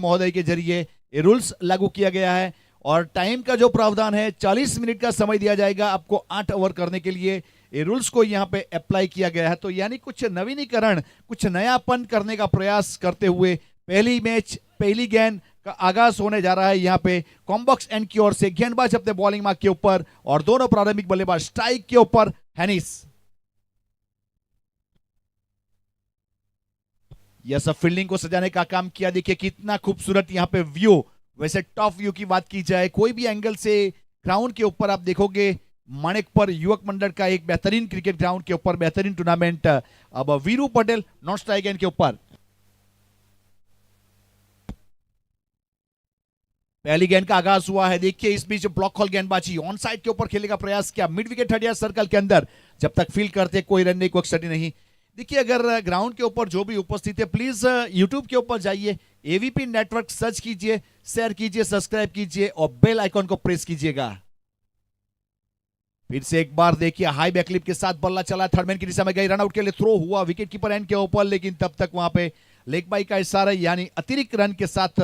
महोदय के जरिए ये रूल्स लागू किया गया है और टाइम का जो प्रावधान है 40 मिनट का समय दिया जाएगा आपको 8 ओवर करने के लिए। ये रूल्स को यहाँ पे अप्लाई किया गया है, तो यानी कुछ नवीनीकरण, कुछ नयापन करने का प्रयास करते हुए पहली मैच, पहली गेंद का आगाज होने जा रहा है। यहाँ पे कॉम्बॉक्स एंड की ओर से गेंदबाज अपने बॉलिंग मार्क के ऊपर और दोनों प्रारंभिक बल्लेबाज स्ट्राइक के ऊपर। हैनिस यह सब फील्डिंग को सजाने का काम किया। देखिए कितना खूबसूरत यहाँ पे व्यू। वैसे टॉप व्यू की बात की जाए, कोई भी एंगल से ग्राउंड के ऊपर आप देखोगे, माणिकपुर युवक मंडल का एक बेहतरीन क्रिकेट ग्राउंड के ऊपर बेहतरीन टूर्नामेंट। अब Veeru Patel non strike and के ऊपर पहली गेंद का आगाज हुआ है। देखिए इस बीच ब्लॉक हॉल गेंदबाजी ऑन साइड के ऊपर खेलने का प्रयास किया, मिड विकेट हट गया सर्कल के अंदर। जब तक फील्ड करते कोई रन नहीं, कोई स्टडी नहीं। देखिए अगर ग्राउंड के ऊपर जो भी उपस्थित है, प्लीज यूट्यूब के ऊपर जाइए, एवीपी नेटवर्क सर्च कीजिए, शेयर कीजिए, सब्सक्राइब कीजिए और बेल आइकॉन को प्रेस कीजिएगा। फिर से एक बार देखिए हाई बैकलिप के साथ बल्ला चला, थर्डमैन की दिशा में गई, रनआउट के लिए थ्रो हुआ विकेट कीपर एंड के ऊपर, लेकिन तब तक वहां पे लेग बाई का इशारा यानी अतिरिक्त रन के साथ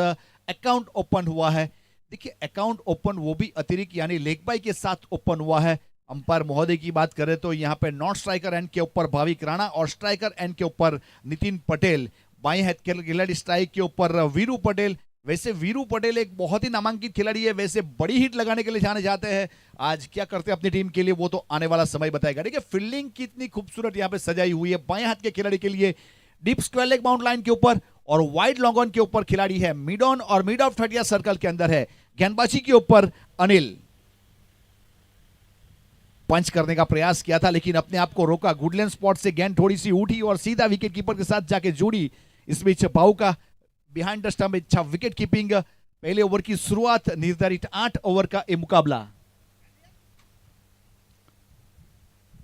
अकाउंट ओपन हुआ है। देखिए अकाउंट ओपन वो भी अतिरिक्त यानी लेग बाई के साथ ओपन हुआ है। अंपायर महोदय की बात करें तो यहाँ पे नॉन स्ट्राइकर एंड के ऊपर भाविक राणा और स्ट्राइकर एंड के ऊपर नितिन पटेल, बाएं हाथ के खिलाड़ी स्ट्राइक के ऊपर वीरू पटेल। वैसे वीरू पटेल एक बहुत ही नामांकित खिलाड़ी है, वैसे बड़ी हिट लगाने के लिए जाने जाते हैं। आज क्या करते हैं अपनी टीम के लिए वो तो आने वाला समय बताएगा। देखिए फील्डिंग कितनी खूबसूरत यहाँ पे सजाई हुई है। बाएं हाथ के खिलाड़ी के लिए deep square leg bound line के ऊपर और वाइड लॉन्ग ऑन के ऊपर खिलाड़ी है, मिड ऑन और मिड ऑफ 30 सर्कल के अंदर है। गेंदबाजी के ऊपर अनिल पंच करने का प्रयास किया था लेकिन अपने आप को रोका। गुडलैंड स्पॉट से गेंद थोड़ी सी उठी और सीधा विकेट कीपर के साथ जाके जुड़ी। इस बीच भाऊ का बिहाइंड द स्टंप अच्छा विकेट कीपिंग। पहले ओवर की शुरुआत, निर्धारित 8 ओवर का यह मुकाबला।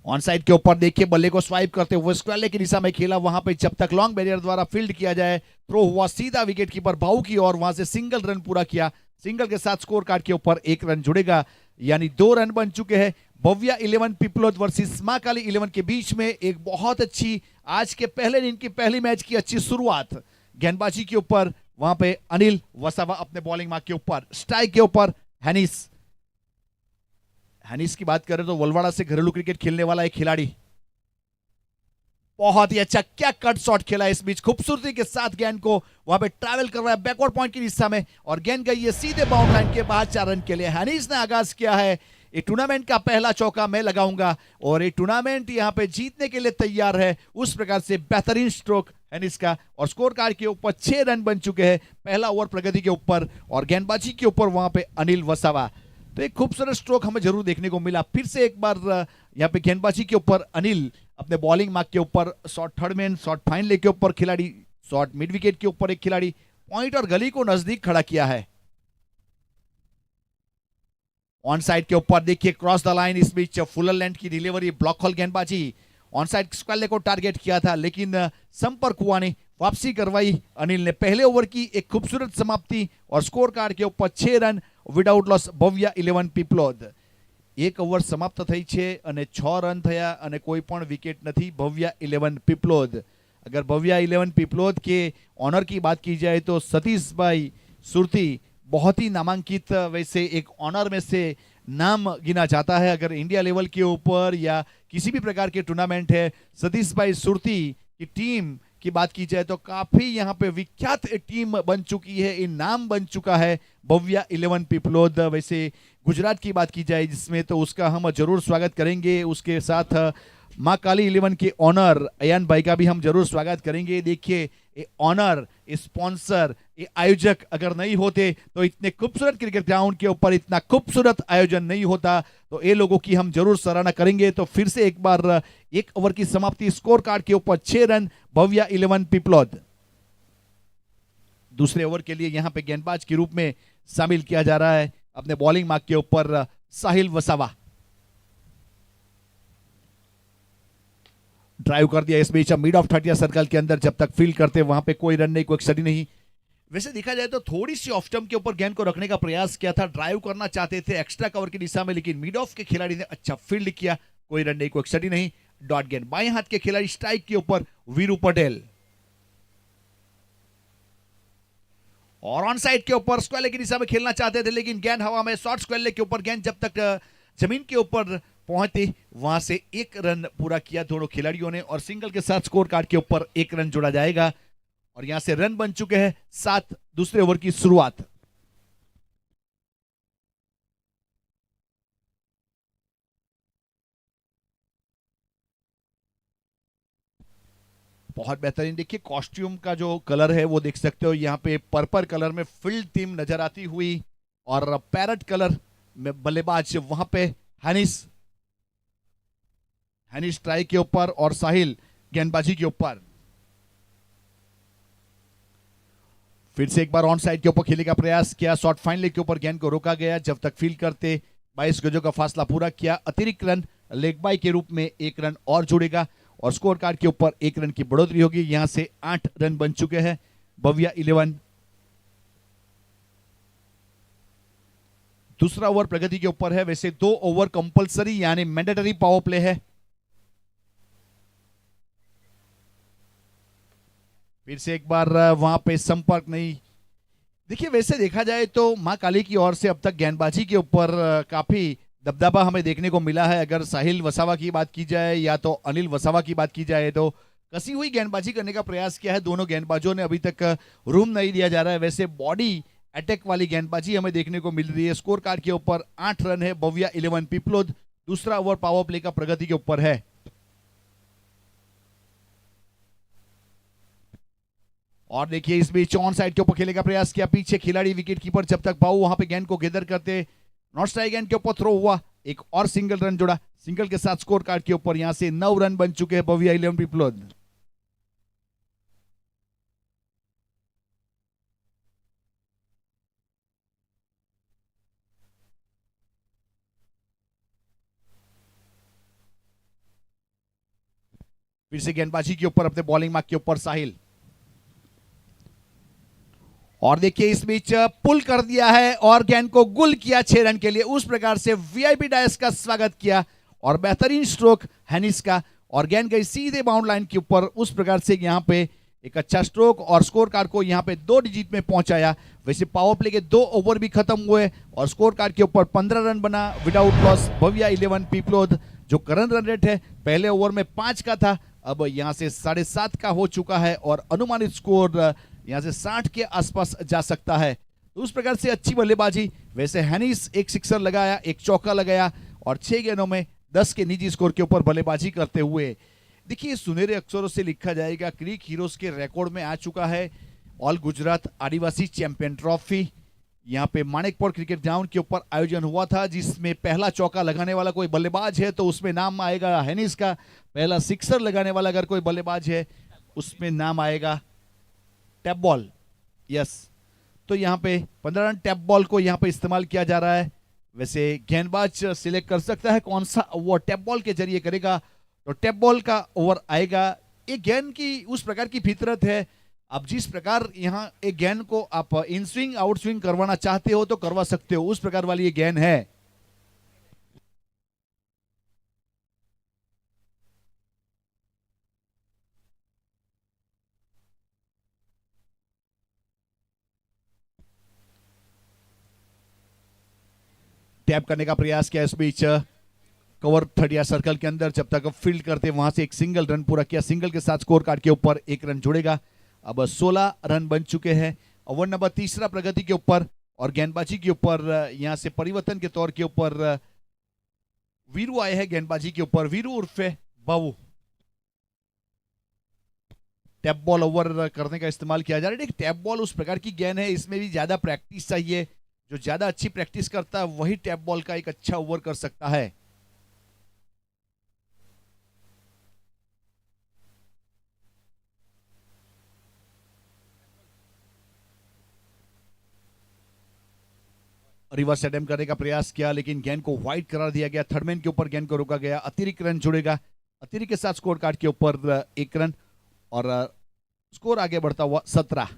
ऑन साइड के ऊपर देखिए बल्ले को स्वाइप करते हुए स्क्वायर की दिशा में खेला, वहां पे जब तक लॉन्ग बैरियर द्वारा फील्ड किया जाए, थ्रो हुआ सीधा विकेट कीपर भाऊ की और वहां से सिंगल रन पूरा किया। सिंगल के साथ स्कोर कार्ड के ऊपर 1 रन जुड़ेगा, यानी 2 रन बन चुके हैं। भव्या 11 पिपलोद वर्सेस मां काली 11 के बीच में एक बहुत अच्छी आज के पहले दिन की पहली मैच की अच्छी शुरुआत। गेंदबाजी के ऊपर वहां पे अनिल वसावा अपने बॉलिंग मार्क के ऊपर, स्ट्राइक के ऊपर हैनिस। हैनिस की बात करें तो वलवाड़ा से घरेलू क्रिकेट खेलने वाला एक खिलाड़ी, बहुत ही अच्छा क्या कट शॉट खेला। इस बीच खूबसूरती के साथ गेंद को वहां पे ट्रैवल कर रहा है बैकवर्ड पॉइंट की दिशा में और गेंद गई है सीधे बाउंड लाइन के बाहर 4 रन के लिए। हैनिस ने आगाज किया है, ये टूर्नामेंट का पहला चौका मैं लगाऊंगा और ये टूर्नामेंट यहां पे जीतने के लिए तैयार है। उस प्रकार से बेहतरीन स्ट्रोक हैनिस का और स्कोर कार्ड के ऊपर 6 रन बन चुके हैं पहला ओवर प्रगति के ऊपर और गेंदबाजी के ऊपर वहां पे अनिल वसावा। तो एक खूबसूरत स्ट्रोक हमें जरूर देखने को मिला। फिर से एक बार यहाँ पे गेंदबाजी के ऊपर अनिल अपने बॉलिंग मार्क के ऊपर, shot third man, shot fine leg के ऊपर खिलाड़ी, शॉट मिड विकेट के ऊपर एक खिलाड़ी, पॉइंट और गली को नजदीक खड़ा किया है। ऑन साइड के ऊपर देखिए क्रॉस द लाइन, इस बीच फुलर लेंथ की डिलीवरी, ब्लॉक हॉल गेंदबाजी, ऑन साइड स्क्वायर को टारगेट किया था लेकिन संपर्क हुआ नहीं, वापसी करवाई अनिल ने। पहले ओवर की एक खूबसूरत समाप्ति और स्कोर कार्ड के ऊपर 6 run without loss Bhavya 11 Piplod. એક ઓવર સમાપ્ત થઈ છે અને 6 રન થયા અને કોઈ પણ વિકેટ નથી ભવ્યા 11 પીપલોદ। अगर भव्या 11 पीपलोद के ऑनर की बात की जाए तो सतीश भाई सुरती बहुत ही नामांकित, वैसे एक ऑनर में से नाम गिना जाता है। अगर इंडिया लेवल के ऊपर या किसी भी प्रकार के टूर्नामेंट है, सतीश भाई सुरती की टीम की बात की जाए तो काफी यहाँ पे विख्यात टीम बन चुकी है, इन नाम बन चुका है भव्या 11 पीपलोद। वैसे गुजरात की बात की जाए जिसमें तो उसका हम जरूर स्वागत करेंगे, उसके साथ माँ काली 11 के ऑनर अयान भाई का भी हम जरूर स्वागत करेंगे। देखिए ये ऑनर, ये स्पॉन्सर, ये आयोजक अगर नहीं होते तो इतने खूबसूरत क्रिकेट ग्राउंड के ऊपर इतना खूबसूरत आयोजन नहीं होता, तो ये लोगों की हम जरूर सराहना करेंगे। तो फिर से एक बार 1 ओवर की समाप्ति, स्कोर कार्ड के ऊपर 6 रन भव्या 11 पीपलोद। दूसरे ओवर के लिए यहां पे गेंदबाज के रूप में शामिल किया जा रहा है अपने बॉलिंग मार्क के ऊपर साहिल वसावा। ड्राइव कर दिया इस बीच मिड ऑफ 30 सर्कल के अंदर, जब तक फील्ड करते वहां पे कोई रन नहीं, कोई स्टडी नहीं। वैसे देखा जाए तो थोड़ी सी ऑफ स्टंप के ऊपर गेंद को रखने का प्रयास किया था, ड्राइव करना चाहते थे एक्स्ट्रा कवर की दिशा में, लेकिन मिड ऑफ के खिलाड़ी ने अच्छा फील्ड किया, कोई रन नहीं, कोई स्टडी नहीं, डॉट गेंद। बाएं हाथ के खिलाड़ी स्ट्राइक के ऊपर वीरू पटेल। और ऑन साइड के ऊपर स्क्वायर लेग की दिशा में खेलना चाहते थे, लेकिन गेंद हवा में, शॉर्ट स्क्वायर लेग के ऊपर गेंद जब तक जमीन के ऊपर पहुंचते वहां से एक रन पूरा किया दोनों खिलाड़ियों ने, और सिंगल के साथ स्कोर कार्ड के ऊपर एक रन जोड़ा जाएगा। और यहां से रन बन चुके हैं 7 दूसरे ओवर की शुरुआत। बहुत बेहतरीन, देखिए कॉस्ट्यूम का जो कलर है वो देख सकते हो, यहाँ पे पर्पल कलर में फील्ड टीम नजर आती हुई, और पैरेट कलर में बल्लेबाज वहां पे हनीस हनीश ट्राई के ऊपर और साहिल गेंदबाजी के ऊपर। फिर से एक बार ऑन साइड के ऊपर खेलने का प्रयास किया, शॉर्ट फाइन लेग के ऊपर गेंद को रोका गया, जब तक फील्ड करते 22 गजों का फासला पूरा किया। अतिरिक्त रन लेग बाय के रूप में एक रन और जुड़ेगा, और स्कोर कार्ड के ऊपर एक रन की बढ़ोतरी होगी। यहां से 8 रन बन चुके हैं भव्या 11। दूसरा ओवर प्रगति के ऊपर है, वैसे 2 ओवर कंपलसरी यानी मैंडेटरी पावर प्ले है। फिर से एक बार वहां पे संपर्क नहीं। देखिए वैसे देखा जाए तो मां काली की ओर से अब तक गेंदबाजी के ऊपर काफी दबदबा हमें देखने को मिला है। अगर साहिल वसावा की बात की जाए या तो अनिल वसावा की बात की जाए तो कसी हुई गेंदबाजी करने का प्रयास किया है दोनों गेंदबाजों ने, अभी तक रूम नहीं दिया जा रहा है। वैसे बॉडी अटैक वाली गेंदबाजी हमें देखने को मिल रही है। स्कोर कार्ड के ऊपर 8 रन है भव्या 11 पिपलोद। दूसरा ओवर पावर प्ले का प्रगति के ऊपर है। और देखिए इस बीच ऑन साइड के ऊपर खेलने का प्रयास किया, पीछे खिलाड़ी विकेट कीपर जब तक बाऊ वहां पे गेंद को गेदर करते, नॉट स्ट्राइक गेंद के ऊपर थ्रो हुआ, एक और सिंगल रन जुड़ा। सिंगल के साथ स्कोर कार्ड के ऊपर यहां से 9 रन बन चुके हैं भव्या 11 पिपलोद। फिर से गेंदबाजी के ऊपर अपने बॉलिंग मार्क के ऊपर साहिल, और देखिए इस बीच पुल कर दिया है और गेंद को गुल किया 6 रन के लिए। उस प्रकार से वीआईपी डायस का स्वागत किया, और बेहतरीन स्ट्रोक हैनिस का, और गेंद गई सीधे बाउंड लाइन के ऊपर। उस प्रकार से यहां पे एक अच्छा स्ट्रोक और स्कोर कार्ड को यहां पे 2 डिजिट में पहुंचाया। वैसे पावर प्ले के 2 ओवर भी खत्म हुए और स्कोर कार्ड के ऊपर 15 रन बना विदाउट लॉस भव्या 11 पिपलोद। जो करंट रन रेट है पहले ओवर में 5 का था, अब यहां से 7.5 का हो चुका है, और अनुमानित स्कोर यहां से 60 के आसपास जा सकता है। तो उस प्रकार से अच्छी बल्लेबाजी। वैसे हैनिस एक सिक्सर लगाया, एक चौका लगाया, और 6 गेंदों में 10 के निजी स्कोर के ऊपर बल्लेबाजी करते हुए। देखिए सुनहरे अक्षरों से लिखा जाएगा, क्रिक हीरोज के रिकॉर्ड में आ चुका है ऑल गुजरात आदिवासी चैंपियन ट्रॉफी। यहाँ पे माणिकपुर क्रिकेट ग्राउंड के ऊपर आयोजन हुआ था, जिसमें पहला चौका लगाने वाला कोई बल्लेबाज है तो उसमें नाम आएगा हैनिस का। पहला सिक्सर लगाने वाला अगर कोई बल्लेबाज है उसमें नाम आएगा टैप बॉल। यस, तो यहाँ पे 15 रन टैप बॉल को यहाँ पे इस्तेमाल किया जा रहा है। वैसे गेंदबाज सिलेक्ट कर सकता है कौन सा वो टैप बॉल के जरिए करेगा, तो टैप बॉल का ओवर आएगा। एक गेंद की उस प्रकार की फितरत है, अब जिस प्रकार यहाँ एक गेंद को आप इन स्विंग आउट स्विंग करवाना चाहते हो तो करवा सकते हो, उस प्रकार वाली ये गेंद है। टैप करने का प्रयास किया इस बीच कवर थर्ड या सर्कल के अंदर, जब तक फील्ड करते वहां से एक सिंगल रन पूरा किया। सिंगल के साथ स्कोर कार्ड के ऊपर एक रन जुड़ेगा। अब 16 रन बन चुके हैं। ओवर नंबर तीसरा प्रगति के ऊपर, और गेंदबाजी के ऊपर यहां से परिवर्तन के तौर के ऊपर वीरू आए हैं गेंदबाजी के ऊपर। वीरू उर्फे बाबू। टैप बॉल ओवर करने का इस्तेमाल किया जा रहा है। टैप बॉल उस प्रकार की गेंद है, इसमें भी ज्यादा प्रैक्टिस चाहिए। जो ज्यादा अच्छी प्रैक्टिस करता है वही टैप बॉल का एक अच्छा ओवर कर सकता है। रिवर्स अटेम्प्ट करने का प्रयास किया, लेकिन गेंद को वाइड करार दिया गया। थर्डमैन के ऊपर गेंद को रोका गया। अतिरिक्त रन जुड़ेगा। अतिरिक्त के साथ स्कोर कार्ड के ऊपर एक रन, और स्कोर आगे बढ़ता हुआ 17।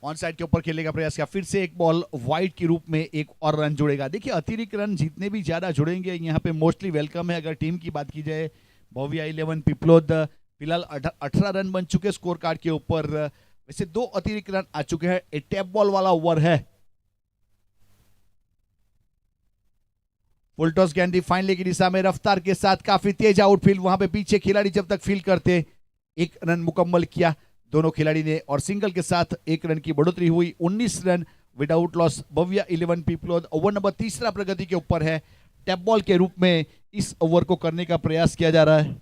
ऑन साइड के ऊपर खेलने का प्रयास किया, फिर से एक बॉल वाइड के रूप में एक और रन जुड़ेगा। देखिए अतिरिक्त रन जितने भी ज्यादा जुड़ेंगे यहाँ पे मोस्टली वेलकम है। अगर टीम की बात की जाए भव्या 11 पिपलोद फिलहाल 18 रन बन चुके स्कोर कार्ड के ऊपर। वैसे 2 अतिरिक्त रन आ चुके हैं। एक टैप बॉल वाला ओवर है। फुल टॉस गेंद फाइनली की दिशा में रफ्तार के साथ काफी तेज आउटफील्ड, वहां पे पीछे खिलाड़ी जब तक फील्ड करते 1 रन मुकम्मल किया दोनों खिलाड़ी ने और सिंगल के साथ 1 रन की बढ़ोतरी हुई। 19 run without loss Bhavya 11 Piplod. Over number तीसरा प्रगति के ऊपर है। टैप बॉल के रूप में इस ओवर को करने का प्रयास किया जा रहा है।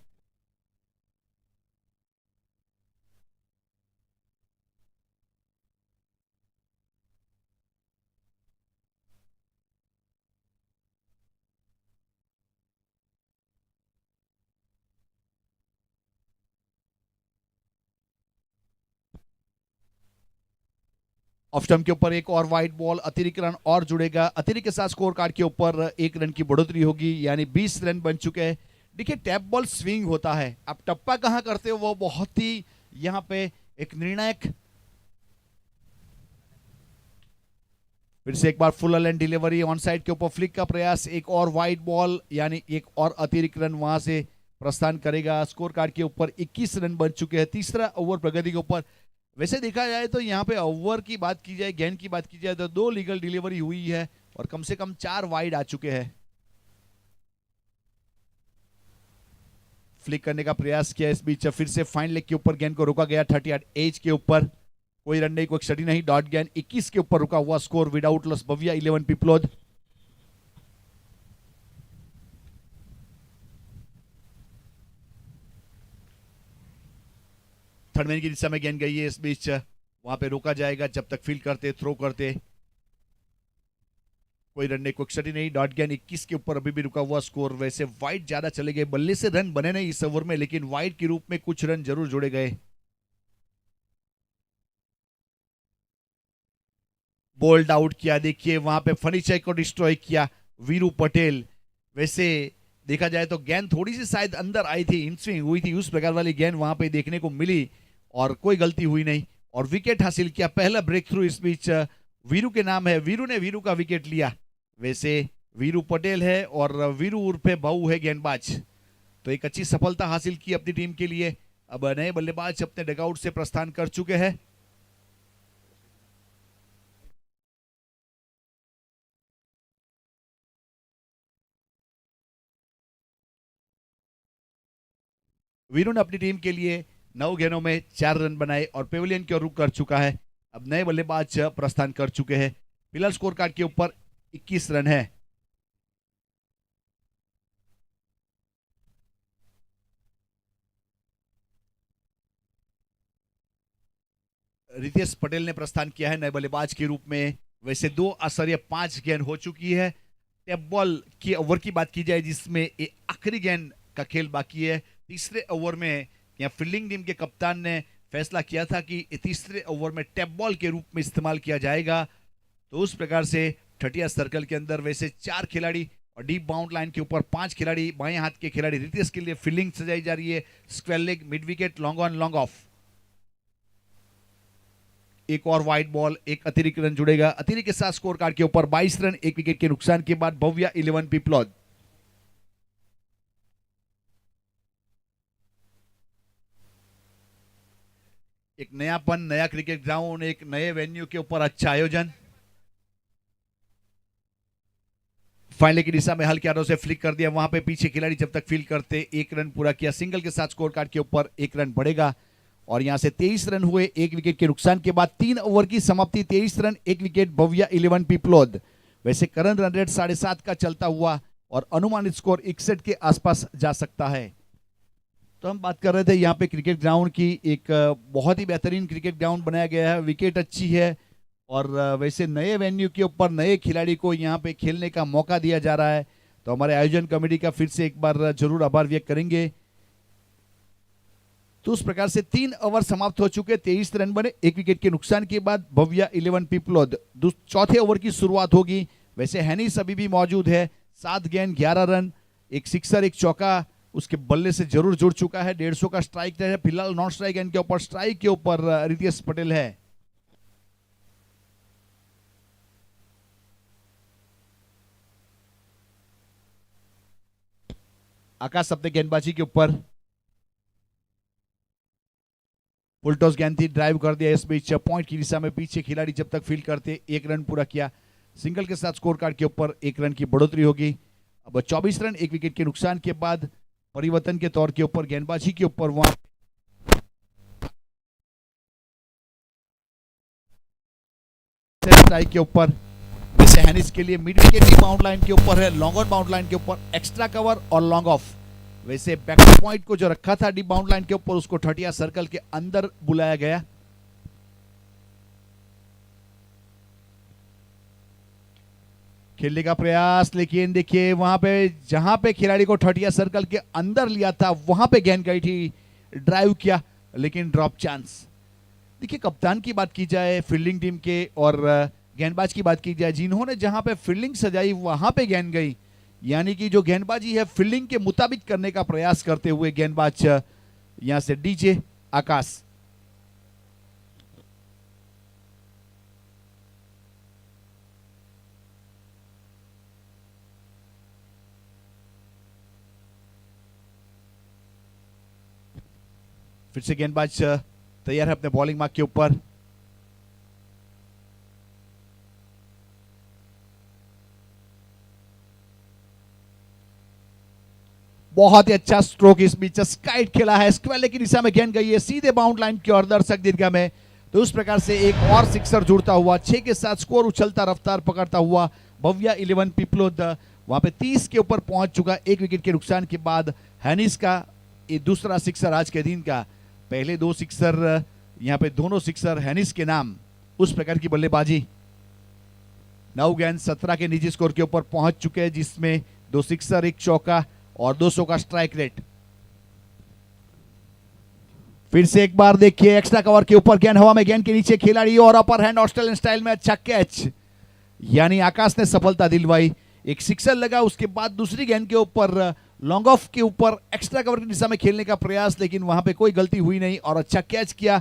ऑफ स्टंप के ऊपर एक और वाइड बॉल, अतिरिक्त रन और जुड़ेगा। अतिरिक्त के साथ स्कोर कार्ड के ऊपर 1 रन की बढ़ोतरी होगी, यानी 20 रन बन चुके हैं। देखिए टैप बॉल स्विंग होता है, आप टप्पा कहां करते हो वो बहुत ही यहां पे एक निर्णायक। फिर से एक बार full end delivery, on side के ऊपर फ्लिक का प्रयास, एक और वाइड बॉल, यानी एक और अतिरिक्त रन वहां से प्रस्थान करेगा। स्कोर कार्ड के ऊपर 21 रन बन चुके हैं तीसरा ओवर प्रगति के ऊपर। वैसे देखा जाए तो यहाँ पे ओवर की बात की जाए, गेंद की बात की जाए तो 2 लीगल डिलीवरी हुई है और कम से कम 4 वाइड आ चुके हैं। फ्लिक करने का प्रयास किया, इस बीच फिर से फाइन लेग के ऊपर गेंद को रोका गया 38 एज के ऊपर। कोई रन नहीं, कोई क्षति नहीं, डॉट गेंद 21 के ऊपर रुका हुआ score without loss Bhavya 11 Piplod. Third man की दिशा में गेंद गई है, इस बीच वहां पे रोका जाएगा जब तक फील्ड करते थ्रो करते। कोई रन नहीं, कोई क्षति नहीं, डॉट गेंद 21 के ऊपर अभी भी रुका हुआ स्कोर। वैसे वाइड ज्यादा चले गए, बल्ले से रन बने नहीं इस ओवर में, लेकिन वाइड के रूप में कुछ रन जरूर जोड़े गए। बोल्ड आउट किया, देखिए वहां पे फर्नीचर को डिस्ट्रॉय किया वीरू पटेल। वैसे देखा जाए तो गेंद थोड़ी सी शायद अंदर आई थी, इन स्विंग हुई थी, उस प्रकार वाली गेंद वहां पे देखने को मिली और कोई गलती हुई नहीं और विकेट हासिल किया। पहला ब्रेक थ्रू इस बीच वीरू के नाम है, वीरू ने वीरू का विकेट लिया। वैसे वीरू पटेल है और वीरू उर्फे बाऊ है गेंदबाज, तो एक अच्छी सफलता हासिल की अपनी टीम के लिए। अब नए बल्लेबाज अपने डगआउट से प्रस्थान कर चुके हैं। वीरू ने अपनी टीम के लिए 9 गेंदों में 4 रन बनाए और पेविलियन की ओर रुख कर चुका है। अब नए बल्लेबाज प्रस्थान कर चुके हैं। फिलहाल स्कोर कार्ड के ऊपर 21 रन है। रितेश पटेल ने प्रस्थान किया है नए बल्लेबाज के रूप में। वैसे 2 आश्चर्य 5 गेंद हो चुकी है। टैप बॉल की ओवर की बात की जाए जिसमें आखिरी गेंद का खेल बाकी है। तीसरे ओवर में यहाँ फील्डिंग टीम के कप्तान ने फैसला किया था कि तीसरे ओवर में टैप बॉल के रूप में इस्तेमाल किया जाएगा, तो उस प्रकार से 30 सर्कल के अंदर वैसे 4 खिलाड़ी और डीप बाउंड लाइन के ऊपर 5 खिलाड़ी, बाएं हाथ के खिलाड़ी रितेश के लिए फील्डिंग सजाई जा रही है। Square leg, mid wicket, long on long off. एक और वाइड बॉल, एक अतिरिक्त रन जुड़ेगा। अतिरिक्त के साथ स्कोर कार्ड के ऊपर 22 रन, 1 विकेट के नुकसान के बाद भव्या 11 पिपलोद। एक नयापन, नया क्रिकेट ग्राउंड, एक नए वेन्यू के ऊपर अच्छा आयोजन। फाइनल की दिशा में हल्के हाथों से फ्लिक कर दिया, वहां पे पीछे खिलाड़ी जब तक फील्ड करते 1 रन पूरा किया। सिंगल के साथ स्कोर कार्ड के ऊपर 1 रन बढ़ेगा और यहां से 23 रन हुए 1 विकेट के नुकसान के बाद। 3 ओवर की समाप्ति, 23 रन 1 विकेट भव्या 11 पिपलोद। वैसे करंट रन रेट 7.5 का चलता हुआ और अनुमानित स्कोर 61 के आसपास जा सकता है। तो हम बात कर रहे थे यहाँ पे क्रिकेट ग्राउंड की, एक बहुत ही बेहतरीन क्रिकेट ग्राउंड बनाया गया है, विकेट अच्छी है और वैसे नए वेन्यू के ऊपर नए खिलाड़ी को यहाँ पे खेलने का मौका दिया जा रहा है, तो हमारे आयोजन कमेटी का फिर से एक बार जरूर आभार व्यक्त करेंगे। तो उस प्रकार से 3 ओवर समाप्त हो चुके, 23 रन बने 1 विकेट के नुकसान के बाद भव्या 11 पिपलोद। चौथे ओवर की शुरुआत होगी। वैसे हैनिस अभी भी मौजूद है, 7 गेंद 11 रन, एक सिक्सर एक चौका उसके बल्ले से जरूर जुड़ चुका है। 150 का स्ट्राइक है फिलहाल। नॉन स्ट्राइक एंड के ऊपर, स्ट्राइक के ऊपर रितेश पटेल है। आकाश अपने गेंदबाजी के ऊपर, फुल टॉस गेंद थी, ड्राइव कर दिया, इस बीच पॉइंट की दिशा में पीछे खिलाड़ी जब तक फील्ड करते 1 रन पूरा किया, सिंगल के साथ स्कोर कार्ड के ऊपर 1 रन की बढ़ोतरी होगी। अब 24 रन 1 विकेट के नुकसान के बाद परिवर्तन के तौर के ऊपर गेंदबाजी के ऊपर वहां स्ट्राइक के ऊपर वैसे हैनिस के लिए मिड विकेट की बाउंड लाइन के ऊपर है, लॉन्ग ऑन बाउंड लाइन के ऊपर एक्स्ट्रा कवर और लॉन्ग ऑफ। वैसे बैक पॉइंट को जो रखा था डीप बाउंड लाइन के ऊपर उसको 30 सर्कल के अंदर बुलाया गया। खेलने का प्रयास, लेकिन देखिए वहां पे जहां पे खिलाड़ी को 30 सर्कल के अंदर लिया था वहां पे गेंद गई थी, ड्राइव किया लेकिन ड्रॉप चांस। देखिए कप्तान की बात की जाए फील्डिंग टीम के और गेंदबाज की बात की जाए, जिन्होंने जहां पे फील्डिंग सजाई वहां पे गेंद गई, यानी कि जो गेंदबाजी है फील्डिंग के मुताबिक करने का प्रयास करते हुए गेंदबाज यहां से डीजे आकाश। फिर से गेंदबाज तैयार है अपने बॉलिंग मार्क के ऊपर। बहुत ही अच्छा स्ट्रोक इस बीच स्काइट खेला है, स्क्वेले की दिशा में गेंद गई है सीधे बाउंड लाइन की ओर दर्शक दीर्घा में। तो उस प्रकार से एक और सिक्सर जुड़ता हुआ 6 के साथ स्कोर उछलता रफ्तार पकड़ता हुआ भव्या 11 पिपलोद वहां पे 30 के ऊपर पहुंच चुका 1 विकेट के नुकसान के बाद। हैनिस का ये दूसरा सिक्सर आज के दिन का, पहले 2 सिक्सर यहां पे दोनों सिक्सर हैनिस के नाम। उस प्रकार की बल्लेबाजी। 9 गेंद 17 के निजी स्कोर के ऊपर पहुंच चुके हैं, जिसमें 2 सिक्सर 1 चौका और 200 का स्ट्राइक रेट। फिर से एक बार देखिए एक्स्ट्रा कवर के ऊपर गेंद हवा में, गेंद के नीचे खिलाड़ी और अपर हैंड ऑस्ट्रेलियन स्टाइल में अच्छा कैच, यानी आकाश ने सफलता दिलवाई। एक सिक्सर लगा, उसके बाद दूसरी गेंद के ऊपर लॉन्ग ऑफ के ऊपर एक्स्ट्रा कवर की दिशा में खेलने का प्रयास, लेकिन वहां पे कोई गलती हुई नहीं और अच्छा कैच किया।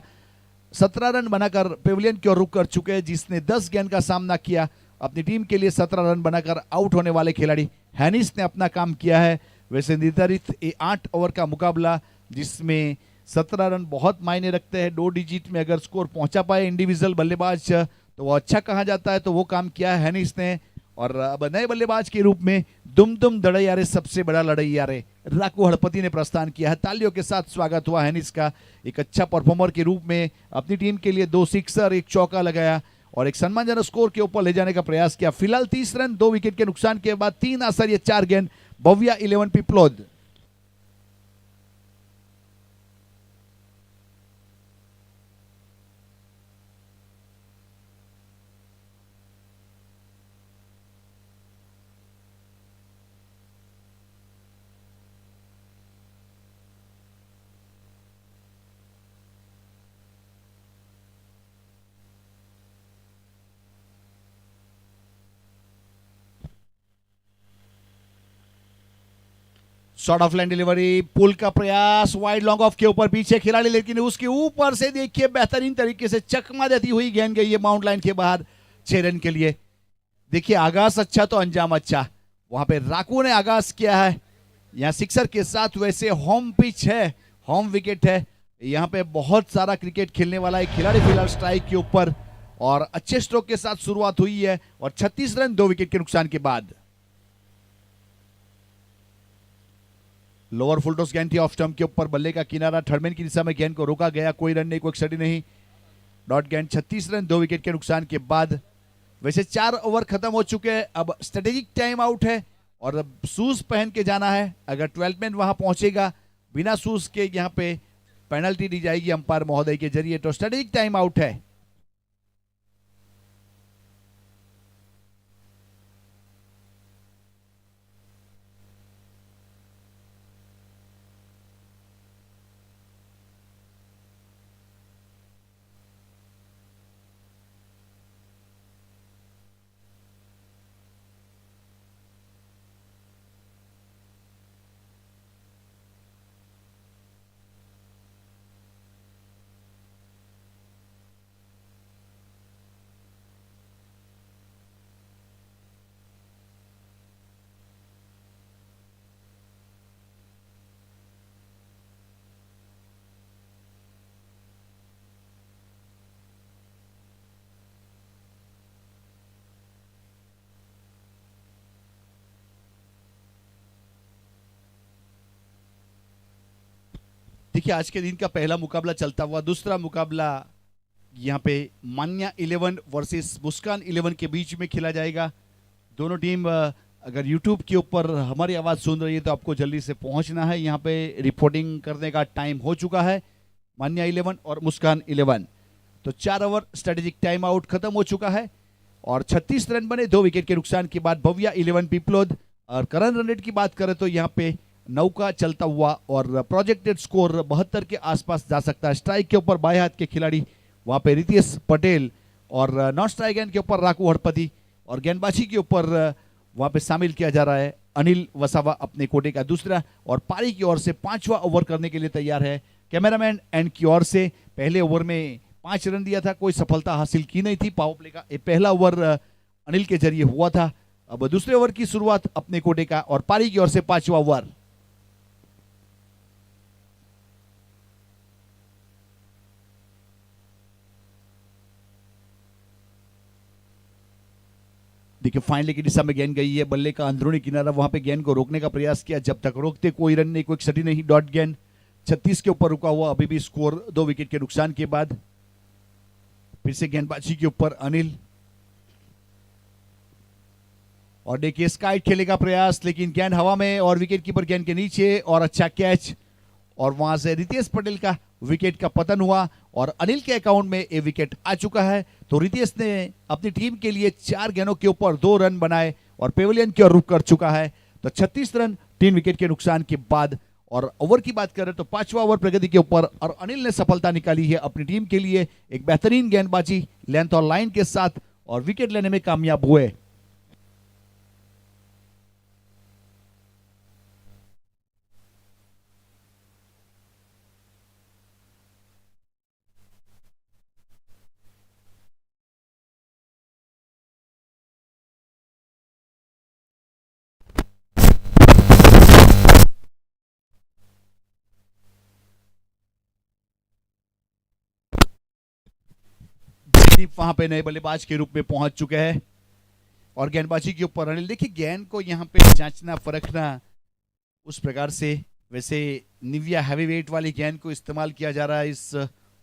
17 रन बनाकर पेविलियन की ओर रुक कर चुके हैं, जिसने 10 गेंद का सामना किया। अपनी टीम के लिए 17 रन बनाकर आउट होने वाले खिलाड़ी हैनिस ने अपना काम किया है। वैसे निर्धारित 8 ओवर का मुकाबला, जिसमें 17 रन बहुत मायने रखते हैं। 2 डिजिट में अगर स्कोर पहुंचा पाए इंडिविजुअल बल्लेबाज तो वो अच्छा कहा जाता है, तो वो काम किया है हैनिस ने। और अब नए बल्लेबाज के रूप में दुम दुम दड़ैया रे सबसे बड़ा लड़ैया रे राकू हड़पति ने प्रस्थान किया है। तालियों के साथ स्वागत हुआ हैनिस का। एक अच्छा परफॉर्मर के रूप में अपनी टीम के लिए 2 सिक्सर 1 चौका लगाया और एक सम्मानजनक स्कोर के ऊपर ले जाने का प्रयास किया। फिलहाल 30 रन 2 विकेट के नुकसान के बाद 3 आसर 4 गेंद Bhavya 11 Piplod. Short of line delivery, pull का प्रयास, वाइड लॉन्ग ऑफ के ऊपर पीछे खिलाड़ी, लेकिन उसके ऊपर से देखिए बेहतरीन तरीके से चकमा देती हुई गेंद गई है बाउंड लाइन के बाहर 6 रन के लिए। देखिए आगाज अच्छा तो अंजाम अच्छा, वहां पे राकू ने आगाज किया है यहाँ सिक्सर के साथ। वैसे होम पिच है, होम विकेट है, यहाँ पे बहुत सारा क्रिकेट खेलने वाला एक खिलाड़ी फिलहाल स्ट्राइक के ऊपर और अच्छे स्ट्रोक के साथ शुरुआत हुई है और 36 रन 2 विकेट के नुकसान के बाद। लोअर फुल टॉस गेंद थी ऑफ स्टंप के ऊपर, बल्ले का किनारा, थर्डमैन की दिशा में गेंद को रोका गया, कोई रन नहीं, कोई एक्सट्री नहीं। डॉट गेंद 36 रन 2 विकेट के नुकसान के बाद। वैसे 4 ओवर खत्म हो चुके हैं, अब स्ट्रेटेजिक टाइम आउट है और अब शूज पहन के जाना है। अगर 12 मैन वहां पहुंचेगा बिना शूज के, यहाँ पे पेनल्टी दी जाएगी अंपायर महोदय के जरिए, तो स्ट्रेटेजिक टाइम आउट है। देखिए आज के दिन का पहला मुकाबला चलता हुआ, दूसरा मुकाबला यहाँ पे मान्या 11 वर्सेस मुस्कान 11 के बीच में खेला जाएगा। दोनों टीम अगर YouTube के ऊपर हमारी आवाज़ सुन रही है तो आपको जल्दी से पहुंचना है। यहाँ पे रिपोर्टिंग करने का टाइम हो चुका है। मान्या 11 और मुस्कान 11, तो 4 ओवर स्ट्रेटेजिक टाइम आउट खत्म हो चुका है और 36 रन बने 2 विकेट के नुकसान के बाद। भव्या 11 पीपलोद और करंट रन रेट की बात करें तो यहाँ पे 9 का चलता हुआ और प्रोजेक्टेड स्कोर 72 के आसपास जा सकता है। स्ट्राइक के ऊपर बाएं हाथ के खिलाड़ी वहाँ पे रितेश पटेल और नॉन स्ट्राइक एंड के ऊपर राकू हड़पति और गेंदबाजी के ऊपर वहाँ पे शामिल किया जा रहा है अनिल वसावा अपने कोटे का दूसरा, और पारी की ओर से 5वां ओवर करने के लिए तैयार है। कैमरामैन एंड की ओर से पहले ओवर में 5 रन दिया था, कोई सफलता हासिल की नहीं थी। पावर प्ले का ये पहला ओवर अनिल के जरिए हुआ था। अब दूसरे ओवर की शुरुआत अपने कोटे का और पारी की ओर से 5वां ओवर। देखिए फाइनली की दिशा में गेंद गई है, बल्ले का अंदरूनी किनारा, वहां पे गेंद को रोकने का प्रयास किया, जब तक रोकते कोई रन नहीं, कोई क्षति नहीं। डॉट गेंद 36 के ऊपर रुका हुआ, अभी भी स्कोर 2 विकेट के नुकसान के बाद। फिर से गेंदबाजी के ऊपर अनिल और देखिए स्काइट खेले का प्रयास, लेकिन गेंद हवा में और विकेट कीपर गेंद के नीचे और अच्छा कैच, और वहां से रितेश पटेल का विकेट का पतन हुआ और अनिल के अकाउंट में ये विकेट आ चुका है। तो रितेश ने अपनी टीम के लिए 4 गेंदों के ऊपर 2 रन बनाए और पेविलियन की ओर रुख कर चुका है। तो 36 रन 3 विकेट के नुकसान के बाद। और ओवर की बात करें तो 5वां ओवर प्रगति के ऊपर और अनिल ने सफलता निकाली है अपनी टीम के लिए। एक बेहतरीन गेंदबाजी लेंथ और लाइन के साथ और विकेट लेने में कामयाब हुए। वहां पे नए बल्लेबाज के रूप में पहुंच चुके हैं और गेंदबाजी के ऊपर अनिल। देखिए गेंद को यहाँ पे जांचना परखना उस प्रकार से, वैसे निविया हैवीवेट वाली गेंद को इस्तेमाल किया जा रहा है इस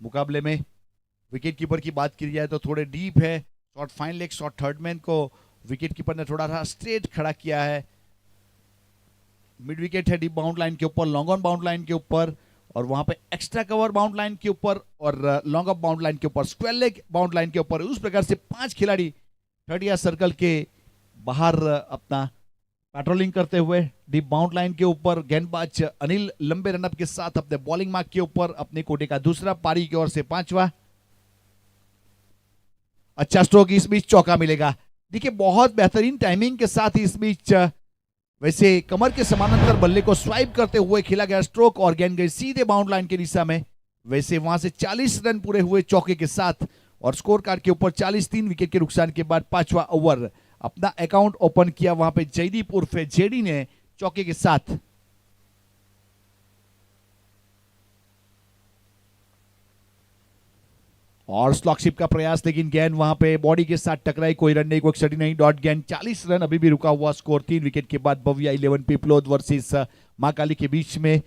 मुकाबले में। विकेट कीपर की बात की जाए तो थोड़े डीप है, short fine leg short third man को विकेट कीपर ने थोड़ा सा स्ट्रेट खड़ा किया है। मिड विकेट है डीप बाउंड लाइन के ऊपर, लॉन्ग ऑन बाउंड लाइन के ऊपर, और वहां पे एक्स्ट्रा कवर बाउंड लाइन के ऊपर और लॉन्ग ऑफ बाउंड लाइन के ऊपर, स्क्वायर लेग बाउंड लाइन के ऊपर। उस प्रकार से 5 खिलाड़ी 30 सर्कल के बाहर अपना पेट्रोलिंग करते हुए डीप बाउंड लाइन के ऊपर। गेंदबाज अनिल लंबे रनअप के साथ अपने बॉलिंग मार्क के ऊपर अपने कोटे का दूसरा, पारी की ओर से 5वां। अच्छा स्ट्रोक, इस बीच चौका मिलेगा। देखिए बहुत बेहतरीन टाइमिंग के साथ इस बीच वैसे कमर के समानांतर बल्ले को स्वाइप करते हुए खेला गया स्ट्रोक और गेंद गई सीधे बाउंड लाइन की दिशा में। वैसे वहां से 40 रन पूरे हुए चौके के साथ और स्कोर कार्ड के ऊपर 40, 3 विकेट के नुकसान के बाद 5वां ओवर अपना अकाउंट ओपन किया वहां पे जयदीप उर्फे जेडी ने चौके के साथ। और स्लॉकशिप का प्रयास, लेकिन गेंद वहां पे बॉडी के साथ टकराई, कोई रन नहीं, कोई क्षति नहीं। डॉट गेंद 40 रन अभी भी रुका हुआ, स्कोर 3 विकेट के बाद। भव्या 11 पीपलोद वर्सेस मां काली के बीच में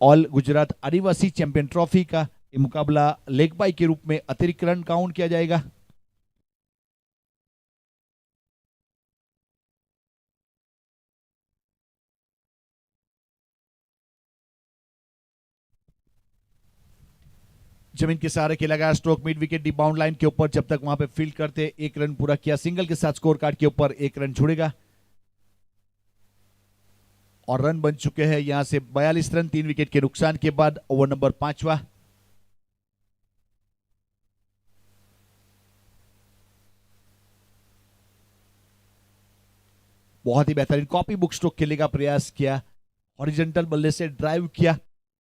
ऑल गुजरात आदिवासी चैंपियन ट्रॉफी का ये मुकाबला लेग बाई के रूप में अतिरिक्त रन काउंट किया जाएगा। जमीन के सहारे खेला गया stroke mid wicket deep bound line के ऊपर, जब तक वहां पे फील्ड करते 1 रन पूरा किया। सिंगल के साथ स्कोर कार्ड के ऊपर 1 रन जुड़ेगा और रन बन चुके हैं यहां से 42 रन 3 विकेट के नुकसान के बाद। ओवर नंबर 5वां। बहुत ही बेहतरीन कॉपी बुक स्ट्रोक खेलने का प्रयास किया, हॉरिजॉन्टल बल्ले से ड्राइव किया,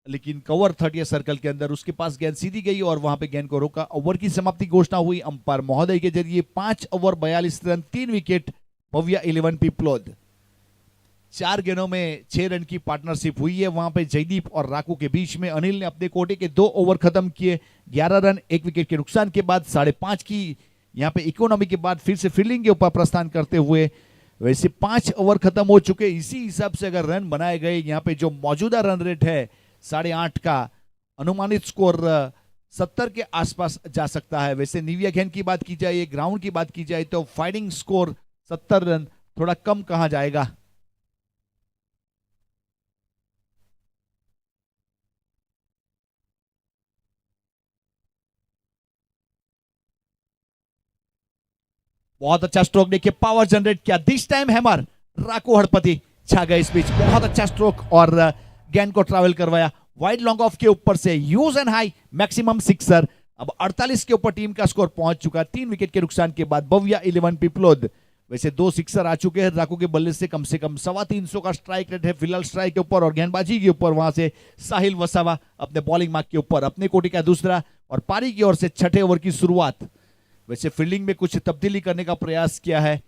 लेकिन कवर 30 सर्कल के अंदर उसके पास गेंद सीधी गई और वहां पे गेंद को रोका। ओवर की समाप्ति घोषणा हुई अंपायर महोदय के जरिए। 5 over 42 run 3 wicket Bhavya 11 Piplod. 4 गेंदों में 6 रन की पार्टनरशिप हुई है वहां पे जयदीप और राकू के बीच में। अनिल ने अपने कोटे के 2 ओवर खत्म किए, 11 रन 1 विकेट के नुकसान के बाद। 5.5 की यहाँ पे इकोनॉमी के बाद फिर से फील्डिंग के ऊपर प्रस्थान करते हुए वैसे 5 ओवर खत्म हो चुके। इसी हिसाब से अगर रन बनाए गए, यहाँ पे जो मौजूदा रन रेट है 8.5 का, अनुमानित स्कोर 70 के आसपास जा सकता है। वैसे निविया घेन की बात की जाए, ग्राउंड की बात की जाए तो फाइटिंग स्कोर 70 रन थोड़ा कम कहा जाएगा। बहुत अच्छा स्ट्रोक, देखिए पावर जनरेट किया, दिस टाइम हैमर, राको हड़पति छा गए इस बीच। बहुत अच्छा स्ट्रोक और गेंद को ट्रैवल करवाया वाइड लॉन्ग ऑफ के ऊपर से, use and high maximum sixer. अब 48 के ऊपर टीम का स्कोर पहुंच चुका, 3 विकेट के नुकसान के बाद भव्या 11 पिपलोद। वैसे 2 सिक्सर आ चुके हैं राको के बल्ले से कम 350 का स्ट्राइक रेट है फिलहाल स्ट्राइक के ऊपर, और गेंदबाजी के ऊपर वहां से साहिल वसावा अपने बॉलिंग मार्क के ऊपर अपने कोटि का दूसरा, और पारी की ओर से छठे ओवर की शुरुआत। वैसे फील्डिंग में कुछ तब्दीली करने का प्रयास किया है,